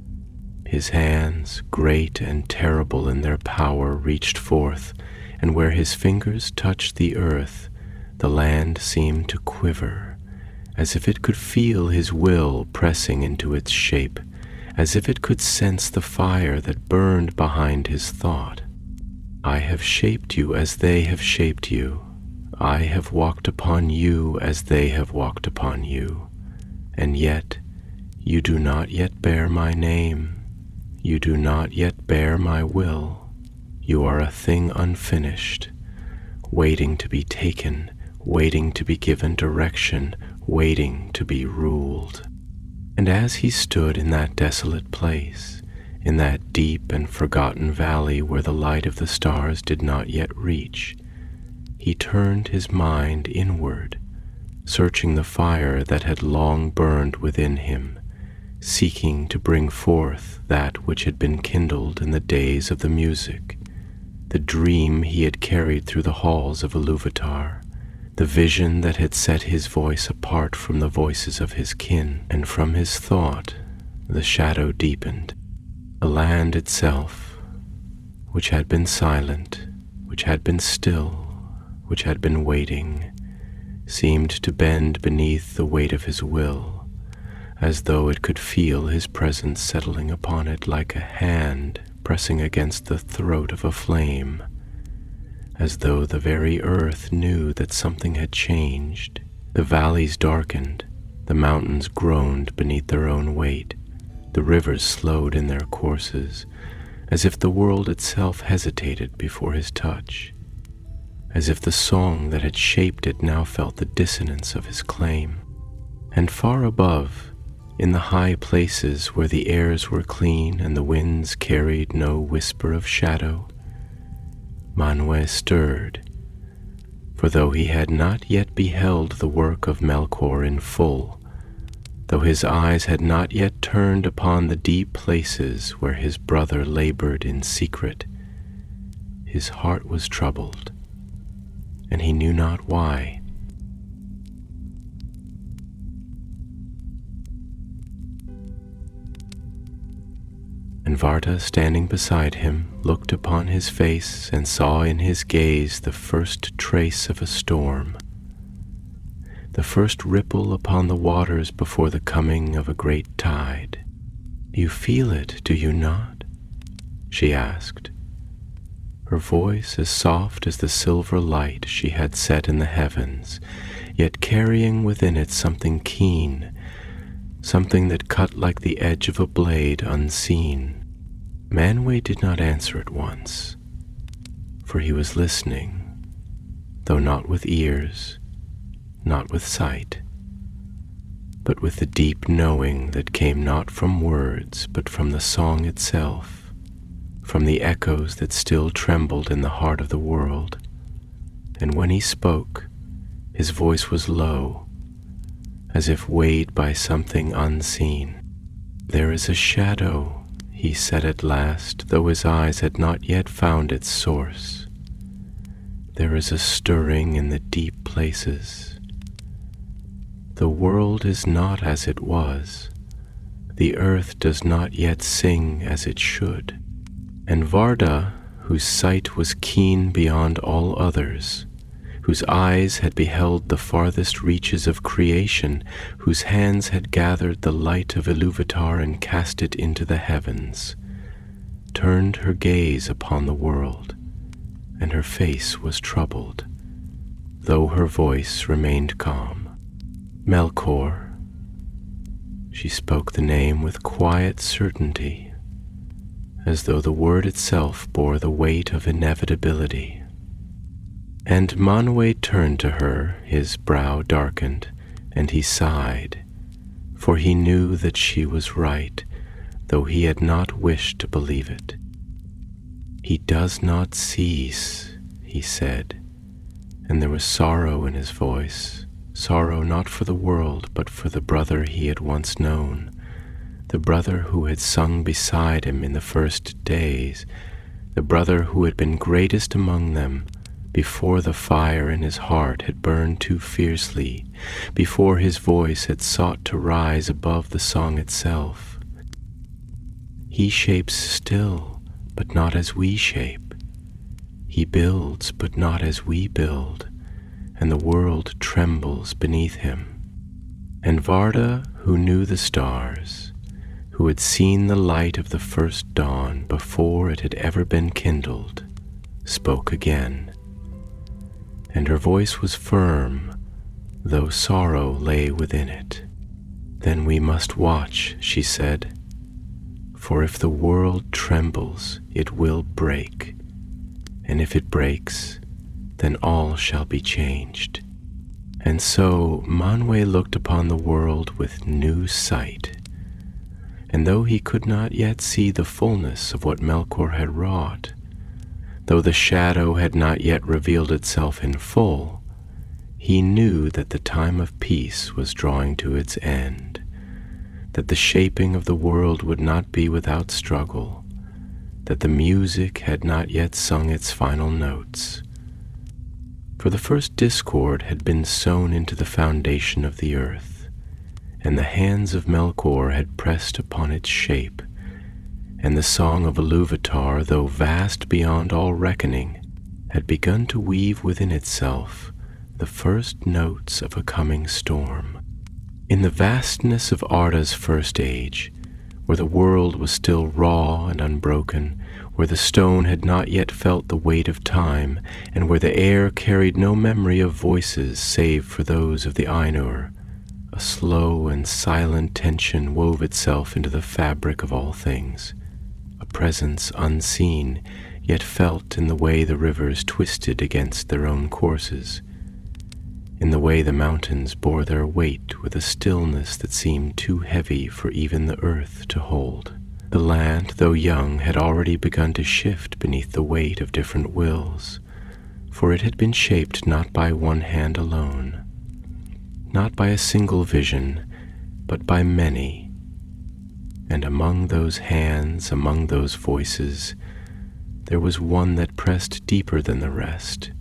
His hands, great and terrible in their power, reached forth, and where his fingers touched the earth, the land seemed to quiver, as if it could feel his will pressing into its shape, as if it could sense the fire that burned behind his thought. "I have shaped you as they have shaped you. I have walked upon you as they have walked upon you. And yet, you do not yet bear my name. You do not yet bear my will. You are a thing unfinished, waiting to be taken, waiting to be given direction, waiting to be ruled." And as he stood in that desolate place, in that deep and forgotten valley where the light of the stars did not yet reach, he turned his mind inward, searching the fire that had long burned within him, seeking to bring forth that which had been kindled in the days of the music, the dream he had carried through the halls of Ilúvatar, the vision that had set his voice apart from the voices of his kin, and from his thought the shadow deepened. The land itself, which had been silent, which had been still, which had been waiting, seemed to bend beneath the weight of his will, as though it could feel his presence settling upon it like a hand pressing against the throat of a flame, as though the very earth knew that something had changed. The valleys darkened, the mountains groaned beneath their own weight, the rivers slowed in their courses, as if the world itself hesitated before his touch, as if the song that had shaped it now felt the dissonance of his claim. And far above, in the high places where the airs were clean and the winds carried no whisper of shadow, Manwë stirred, for though he had not yet beheld the work of Melkor in full, though his eyes had not yet turned upon the deep places where his brother labored in secret, his heart was troubled, and he knew not why. And Varda, standing beside him, looked upon his face and saw in his gaze the first trace of a storm, the first ripple upon the waters before the coming of a great tide. "You feel it, do you not?" she asked, her voice as soft as the silver light she had set in the heavens, yet carrying within it something keen, something that cut like the edge of a blade unseen. Manwë did not answer at once, for he was listening, though not with ears, not with sight, but with the deep knowing that came not from words, but from the song itself, from the echoes that still trembled in the heart of the world. And when he spoke, his voice was low, as if weighed by something unseen. "There is a shadow," he said at last, though his eyes had not yet found its source. "There is a stirring in the deep places. The world is not as it was. The earth does not yet sing as it should." And Varda, whose sight was keen beyond all others, whose eyes had beheld the farthest reaches of creation, whose hands had gathered the light of Ilúvatar and cast it into the heavens, turned her gaze upon the world, and her face was troubled, though her voice remained calm. "Melkor." She spoke the name with quiet certainty, as though the word itself bore the weight of inevitability. And Manwë turned to her, his brow darkened, and he sighed, for he knew that she was right, though he had not wished to believe it. "He does not cease," he said, and there was sorrow in his voice, sorrow not for the world, but for the brother he had once known, the brother who had sung beside him in the first days, the brother who had been greatest among them, before the fire in his heart had burned too fiercely, before his voice had sought to rise above the song itself. "He shapes still, but not as we shape. He builds, but not as we build, and the world trembles beneath him." And Varda, who knew the stars, who had seen the light of the first dawn before it had ever been kindled, spoke again. And her voice was firm, though sorrow lay within it. "Then we must watch," she said, "for if the world trembles, it will break, and if it breaks, then all shall be changed." And so Manwë looked upon the world with new sight, and though he could not yet see the fullness of what Melkor had wrought, though the shadow had not yet revealed itself in full, he knew that the time of peace was drawing to its end, that the shaping of the world would not be without struggle, that the music had not yet sung its final notes. For the first discord had been sown into the foundation of the earth, and the hands of Melkor had pressed upon its shape, and the song of Ilúvatar, though vast beyond all reckoning, had begun to weave within itself the first notes of a coming storm. In the vastness of Arda's first age, where the world was still raw and unbroken, where the stone had not yet felt the weight of time, and where the air carried no memory of voices save for those of the Ainur, a slow and silent tension wove itself into the fabric of all things, a presence unseen, yet felt in the way the rivers twisted against their own courses, in the way the mountains bore their weight with a stillness that seemed too heavy for even the earth to hold. The land, though young, had already begun to shift beneath the weight of different wills, for it had been shaped not by one hand alone, not by a single vision, but by many. And among those hands, among those voices, there was one that pressed deeper than the rest,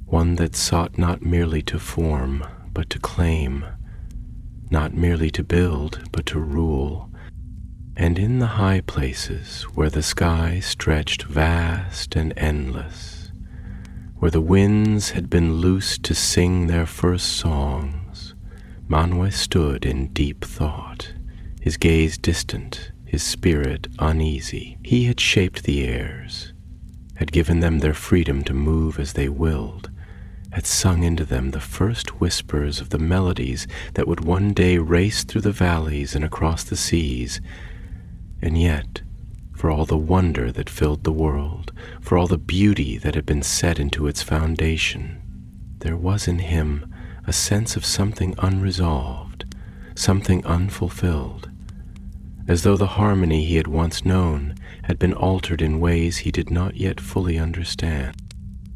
one that sought not merely to form, but to claim, not merely to build, but to rule. And in the high places, where the sky stretched vast and endless, where the winds had been loosed to sing their first songs, Manwë stood in deep thought, his gaze distant, his spirit uneasy. He had shaped the airs, had given them their freedom to move as they willed, had sung into them the first whispers of the melodies that would one day race through the valleys and across the seas. And yet, for all the wonder that filled the world, for all the beauty that had been set into its foundation, there was in him a sense of something unresolved, something unfulfilled, as though the harmony he had once known had been altered in ways he did not yet fully understand.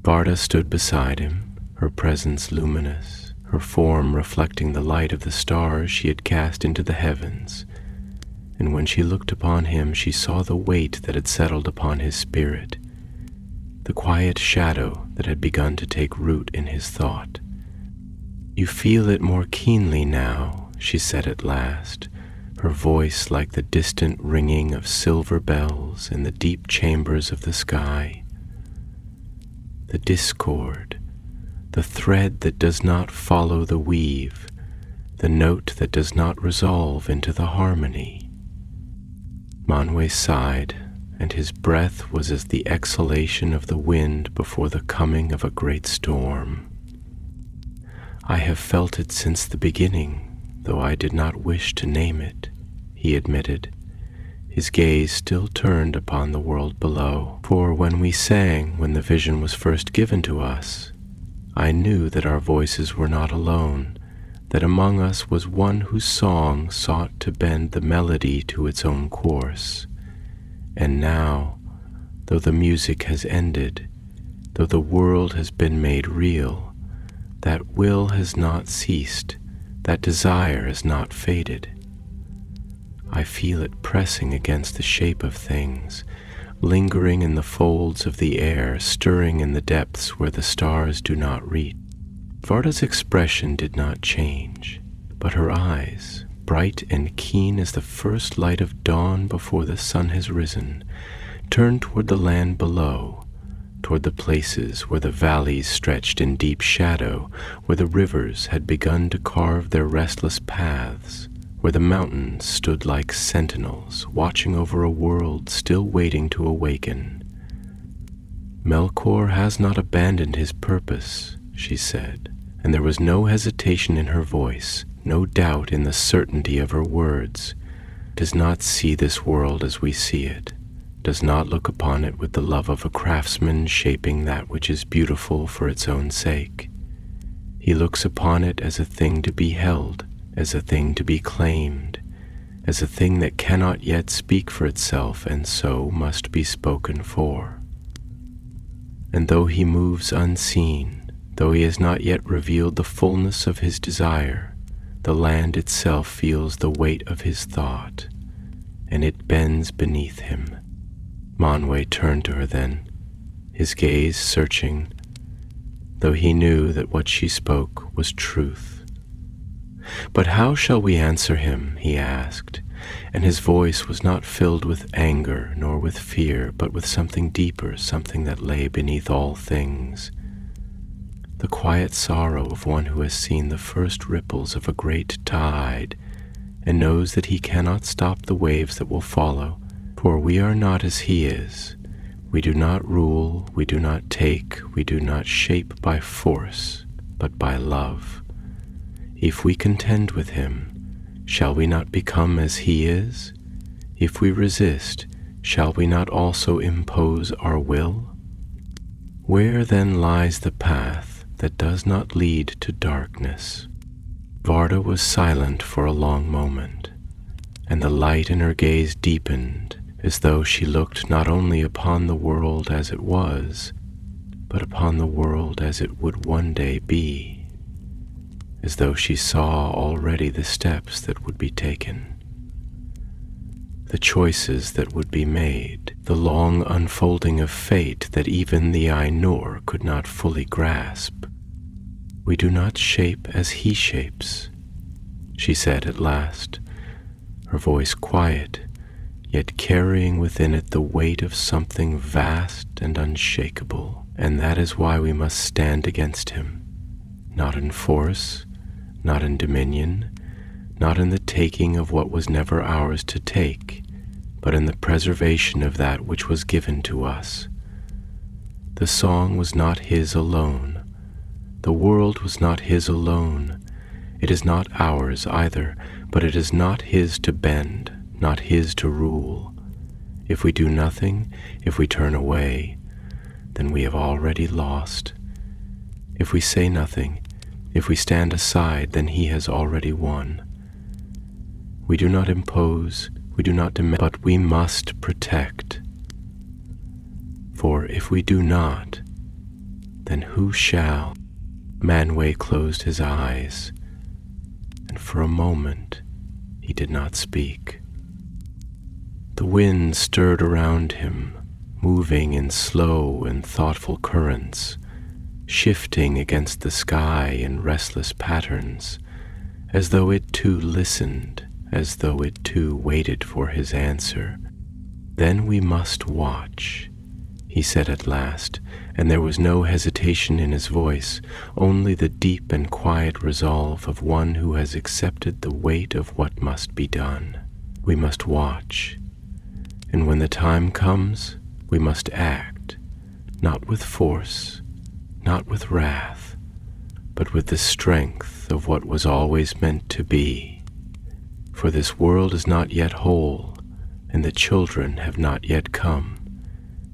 Arda stood beside him, her presence luminous, her form reflecting the light of the stars she had cast into the heavens, and when she looked upon him she saw the weight that had settled upon his spirit, the quiet shadow that had begun to take root in his thought. "You feel it more keenly now," she said at last, her voice like the distant ringing of silver bells in the deep chambers of the sky. "The discord, the thread that does not follow the weave, the note that does not resolve into the harmony." Manwe sighed, and his breath was as the exhalation of the wind before the coming of a great storm. "I have felt it since the beginning, though I did not wish to name it," he admitted, his gaze still turned upon the world below. "For when we sang, when the vision was first given to us, I knew that our voices were not alone, that among us was one whose song sought to bend the melody to its own course. And now, though the music has ended, though the world has been made real, that will has not ceased, that desire has not faded. I feel it pressing against the shape of things, lingering in the folds of the air, stirring in the depths where the stars do not reach." Varda's expression did not change, but her eyes, bright and keen as the first light of dawn before the sun has risen, turned toward the land below, toward the places where the valleys stretched in deep shadow, where the rivers had begun to carve their restless paths, where the mountains stood like sentinels watching over a world still waiting to awaken. "Melkor has not abandoned his purpose," she said, and there was no hesitation in her voice, no doubt in the certainty of her words. "Does not see this world as we see it, does not look upon it with the love of a craftsman shaping that which is beautiful for its own sake. He looks upon it as a thing to be held, as a thing to be claimed, as a thing that cannot yet speak for itself and so must be spoken for. And though he moves unseen, though he has not yet revealed the fullness of his desire, the land itself feels the weight of his thought, and it bends beneath him." Manwe turned to her then, his gaze searching, though he knew that what she spoke was truth. "But how shall we answer him?" he asked, and his voice was not filled with anger nor with fear, but with something deeper, something that lay beneath all things. The quiet sorrow of one who has seen the first ripples of a great tide and knows that he cannot stop the waves that will follow, for we are not as he is. We do not rule, we do not take, we do not shape by force, but by love. If we contend with him, shall we not become as he is? If we resist, shall we not also impose our will? Where then lies the path that does not lead to darkness?" Varda was silent for a long moment, and the light in her gaze deepened, as though she looked not only upon the world as it was, but upon the world as it would one day be, as though she saw already the steps that would be taken, the choices that would be made, the long unfolding of fate that even the Ainur could not fully grasp. "We do not shape as he shapes," she said at last, her voice quiet, yet carrying within it the weight of something vast and unshakable. "And that is why we must stand against him, not in force, not in dominion, not in the taking of what was never ours to take, but in the preservation of that which was given to us. The song was not his alone. The world was not his alone. It is not ours either, but it is not his to bend, not his to rule. If we do nothing, if we turn away, then we have already lost. If we say nothing, if we stand aside, then he has already won. We do not impose, we do not demand, but we must protect. For if we do not, then who shall? Manwë closed his eyes, and for a moment he did not speak. The wind stirred around him, moving in slow and thoughtful currents, shifting against the sky in restless patterns, as though it too listened, as though it too waited for his answer. "Then we must watch," he said at last, and there was no hesitation in his voice, only the deep and quiet resolve of one who has accepted the weight of what must be done. "We must watch, and when the time comes, we must act, not with force, not with wrath, but with the strength of what was always meant to be. For this world is not yet whole, and the children have not yet come,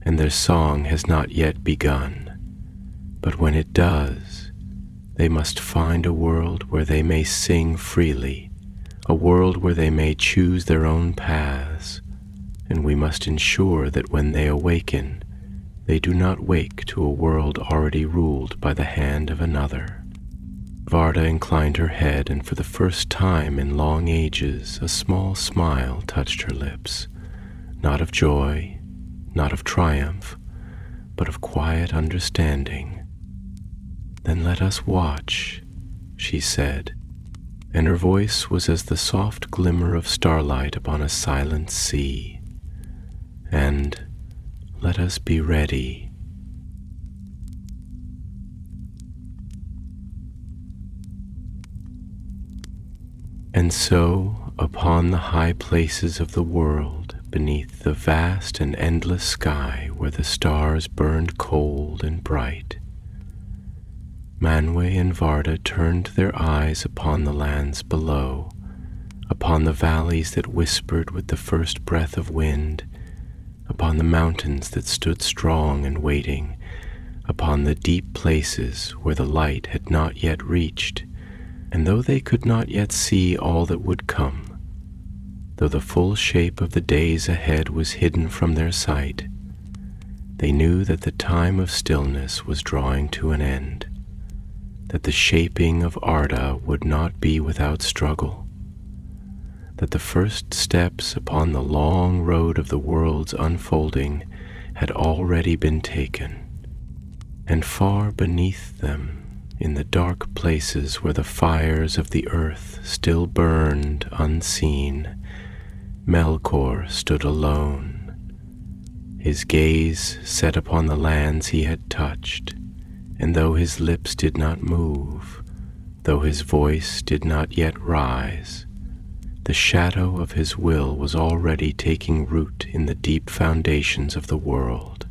and their song has not yet begun. But when it does, they must find a world where they may sing freely, a world where they may choose their own paths, and we must ensure that when they awaken, they do not wake to a world already ruled by the hand of another." Arda inclined her head, and for the first time in long ages a small smile touched her lips, not of joy, not of triumph, but of quiet understanding. "Then let us watch," she said, and her voice was as the soft glimmer of starlight upon a silent sea. "And let us be ready." And so, upon the high places of the world, beneath the vast and endless sky where the stars burned cold and bright, Manwë and Varda turned their eyes upon the lands below, upon the valleys that whispered with the first breath of wind, upon the mountains that stood strong and waiting, upon the deep places where the light had not yet reached, and though they could not yet see all that would come, though the full shape of the days ahead was hidden from their sight, they knew that the time of stillness was drawing to an end, that the shaping of Arda would not be without struggle, that the first steps upon the long road of the world's unfolding had already been taken, and far beneath them, in the dark places where the fires of the earth still burned unseen, Melkor stood alone, his gaze set upon the lands he had touched, and though his lips did not move, though his voice did not yet rise, the shadow of his will was already taking root in the deep foundations of the world.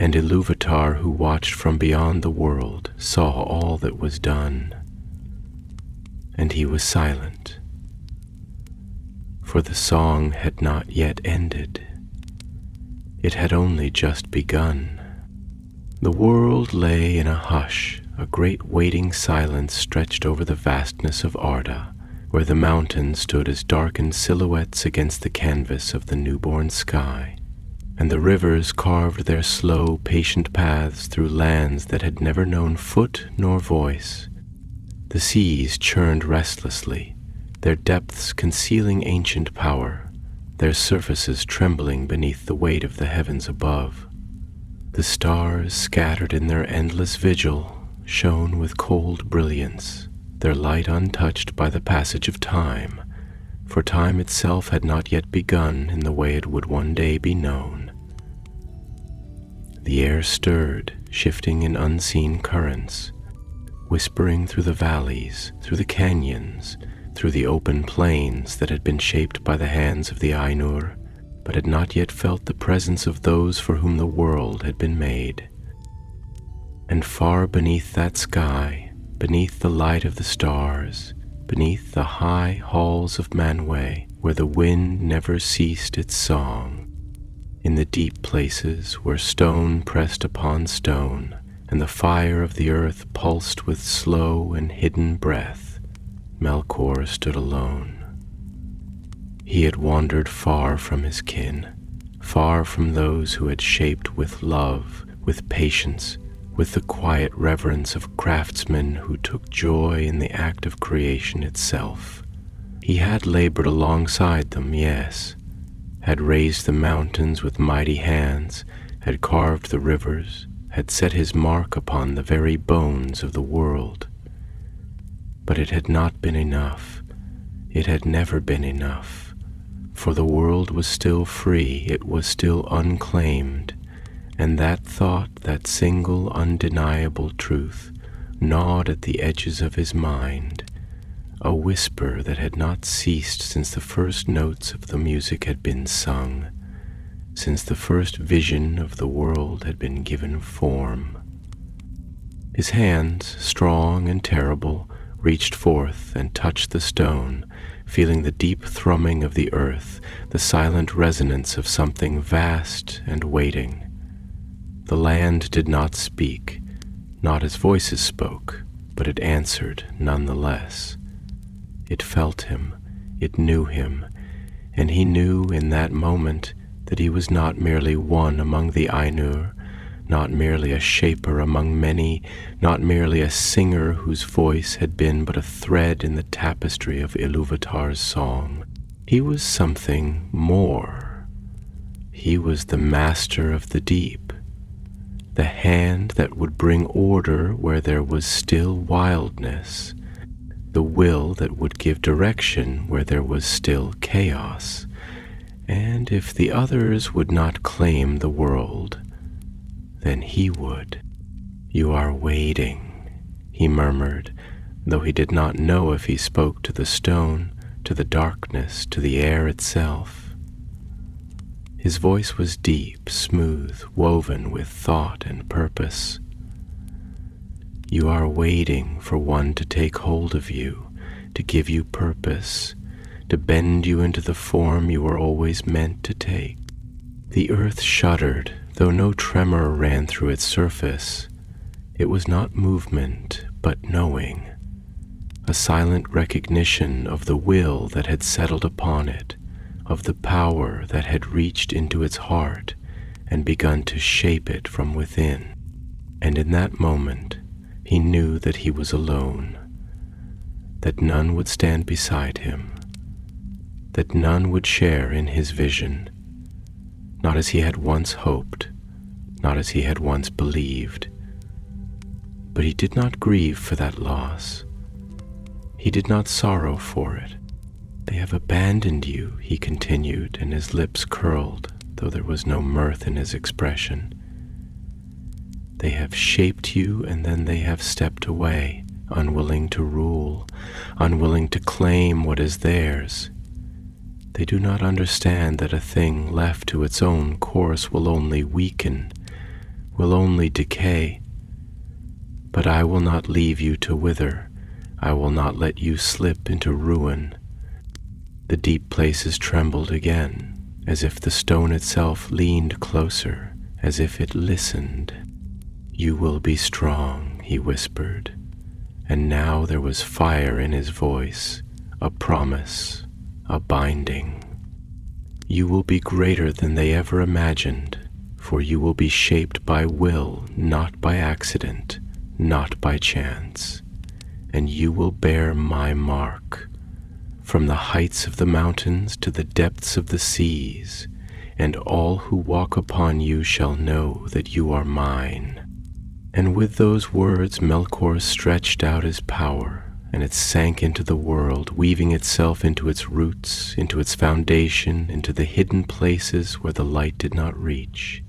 And Ilúvatar, who watched from beyond the world, saw all that was done, and he was silent, for the song had not yet ended. It had only just begun. The world lay in a hush, a great waiting silence stretched over the vastness of Arda, where the mountains stood as darkened silhouettes against the canvas of the newborn sky, and the rivers carved their slow, patient paths through lands that had never known foot nor voice. The seas churned restlessly, their depths concealing ancient power, their surfaces trembling beneath the weight of the heavens above. The stars, scattered in their endless vigil, shone with cold brilliance, their light untouched by the passage of time, for time itself had not yet begun in the way it would one day be known. The air stirred, shifting in unseen currents, whispering through the valleys, through the canyons, through the open plains that had been shaped by the hands of the Ainur, but had not yet felt the presence of those for whom the world had been made. And far beneath that sky, beneath the light of the stars, beneath the high halls of Manwë, where the wind never ceased its song, in the deep places where stone pressed upon stone, and the fire of the earth pulsed with slow and hidden breath, Melkor stood alone. He had wandered far from his kin, far from those who had shaped with love, with patience, with the quiet reverence of craftsmen who took joy in the act of creation itself. He had labored alongside them, yes, had raised the mountains with mighty hands, had carved the rivers, had set his mark upon the very bones of the world. But it had not been enough. It had never been enough. For the world was still free, it was still unclaimed, and that thought, that single undeniable truth, gnawed at the edges of his mind, a whisper that had not ceased since the first notes of the music had been sung, since the first vision of the world had been given form. His hands, strong and terrible, reached forth and touched the stone, feeling the deep thrumming of the earth, the silent resonance of something vast and waiting. The land did not speak, not as voices spoke, but it answered nonetheless. It felt him, it knew him, and he knew in that moment that he was not merely one among the Ainur, not merely a shaper among many, not merely a singer whose voice had been but a thread in the tapestry of Ilúvatar's song. He was something more. He was the master of the deep, the hand that would bring order where there was still wildness, the will that would give direction where there was still chaos. And if the others would not claim the world, then he would. "You are waiting," he murmured, though he did not know if he spoke to the stone, to the darkness, to the air itself. His voice was deep, smooth, woven with thought and purpose. "You are waiting for one to take hold of you, to give you purpose, to bend you into the form you were always meant to take." The earth shuddered, though no tremor ran through its surface. It was not movement, but knowing, a silent recognition of the will that had settled upon it, of the power that had reached into its heart and begun to shape it from within. And in that moment, he knew that he was alone, that none would stand beside him, that none would share in his vision, not as he had once hoped, not as he had once believed. But he did not grieve for that loss. He did not sorrow for it. "They have abandoned you," he continued, and his lips curled, though there was no mirth in his expression. "They have shaped you, and then they have stepped away, unwilling to rule, unwilling to claim what is theirs. They do not understand that a thing left to its own course will only weaken, will only decay. But I will not leave you to wither. I will not let you slip into ruin." The deep places trembled again, as if the stone itself leaned closer, as if it listened. "You will be strong," he whispered, and now there was fire in his voice, a promise, a binding. "You will be greater than they ever imagined, for you will be shaped by will, not by accident, not by chance, and you will bear my mark, from the heights of the mountains to the depths of the seas, and all who walk upon you shall know that you are mine." And with those words Melkor stretched out his power, and it sank into the world, weaving itself into its roots, into its foundation, into the hidden places where the light did not reach.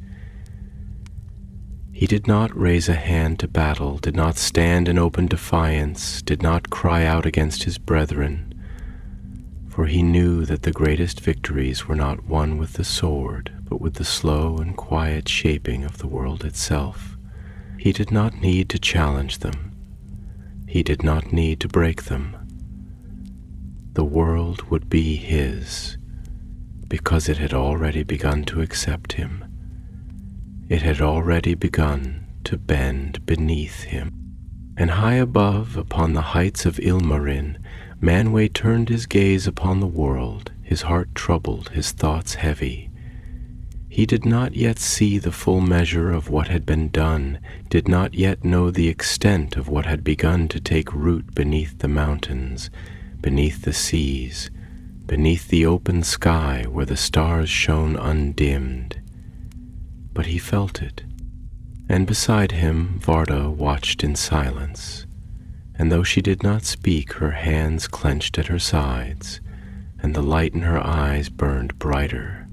He did not raise a hand to battle, did not stand in open defiance, did not cry out against his brethren, for he knew that the greatest victories were not won with the sword, but with the slow and quiet shaping of the world itself. He did not need to challenge them. He did not need to break them. The world would be his, because it had already begun to accept him. It had already begun to bend beneath him. And high above, upon the heights of Ilmarin, Manwë turned his gaze upon the world, his heart troubled, his thoughts heavy. He did not yet see the full measure of what had been done, did not yet know the extent of what had begun to take root beneath the mountains, beneath the seas, beneath the open sky where the stars shone undimmed. But he felt it, and beside him Varda watched in silence, and though she did not speak, her hands clenched at her sides, and the light in her eyes burned brighter,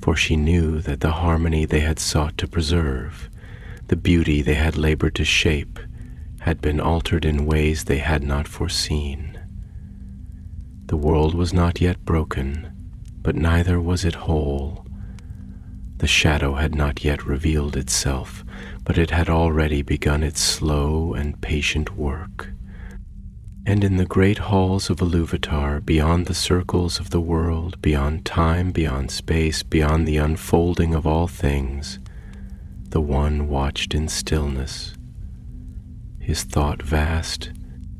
for she knew that the harmony they had sought to preserve, the beauty they had labored to shape, had been altered in ways they had not foreseen. The world was not yet broken, but neither was it whole. The shadow had not yet revealed itself, but it had already begun its slow and patient work. And in the great halls of Ilúvatar, beyond the circles of the world, beyond time, beyond space, beyond the unfolding of all things, the One watched in stillness, his thought vast,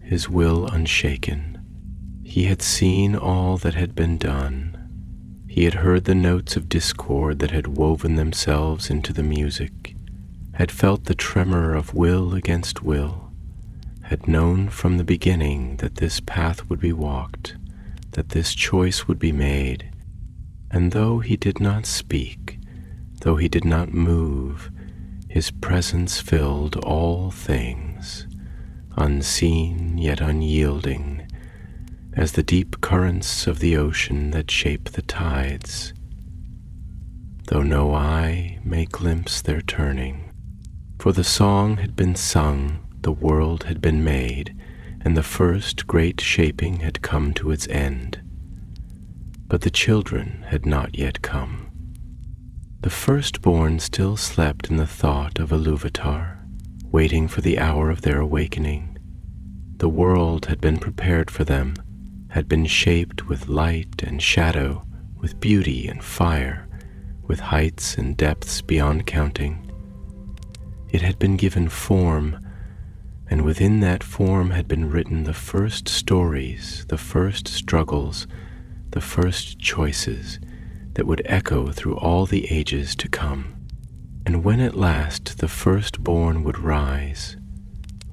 his will unshaken. He had seen all that had been done. He had heard the notes of discord that had woven themselves into the music, had felt the tremor of will against will, had known from the beginning that this path would be walked, that this choice would be made, and though he did not speak, though he did not move, his presence filled all things, unseen yet unyielding, as the deep currents of the ocean that shape the tides, though no eye may glimpse their turning. For the song had been sung, the world had been made, and the first great shaping had come to its end. But the children had not yet come. The firstborn still slept in the thought of Ilúvatar, waiting for the hour of their awakening. The world had been prepared for them, had been shaped with light and shadow, with beauty and fire, with heights and depths beyond counting. It had been given form, and within that form had been written the first stories, the first struggles, the first choices that would echo through all the ages to come. And when at last the firstborn would rise,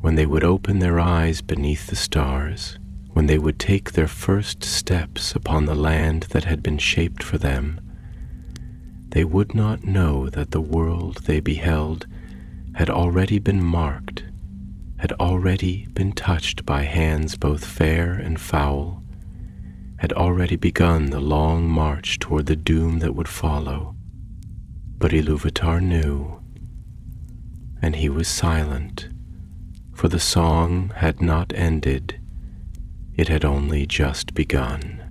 when they would open their eyes beneath the stars, when they would take their first steps upon the land that had been shaped for them, they would not know that the world they beheld had already been marked, had already been touched by hands both fair and foul, had already begun the long march toward the doom that would follow. But Ilúvatar knew, and he was silent, for the song had not ended. It had only just begun.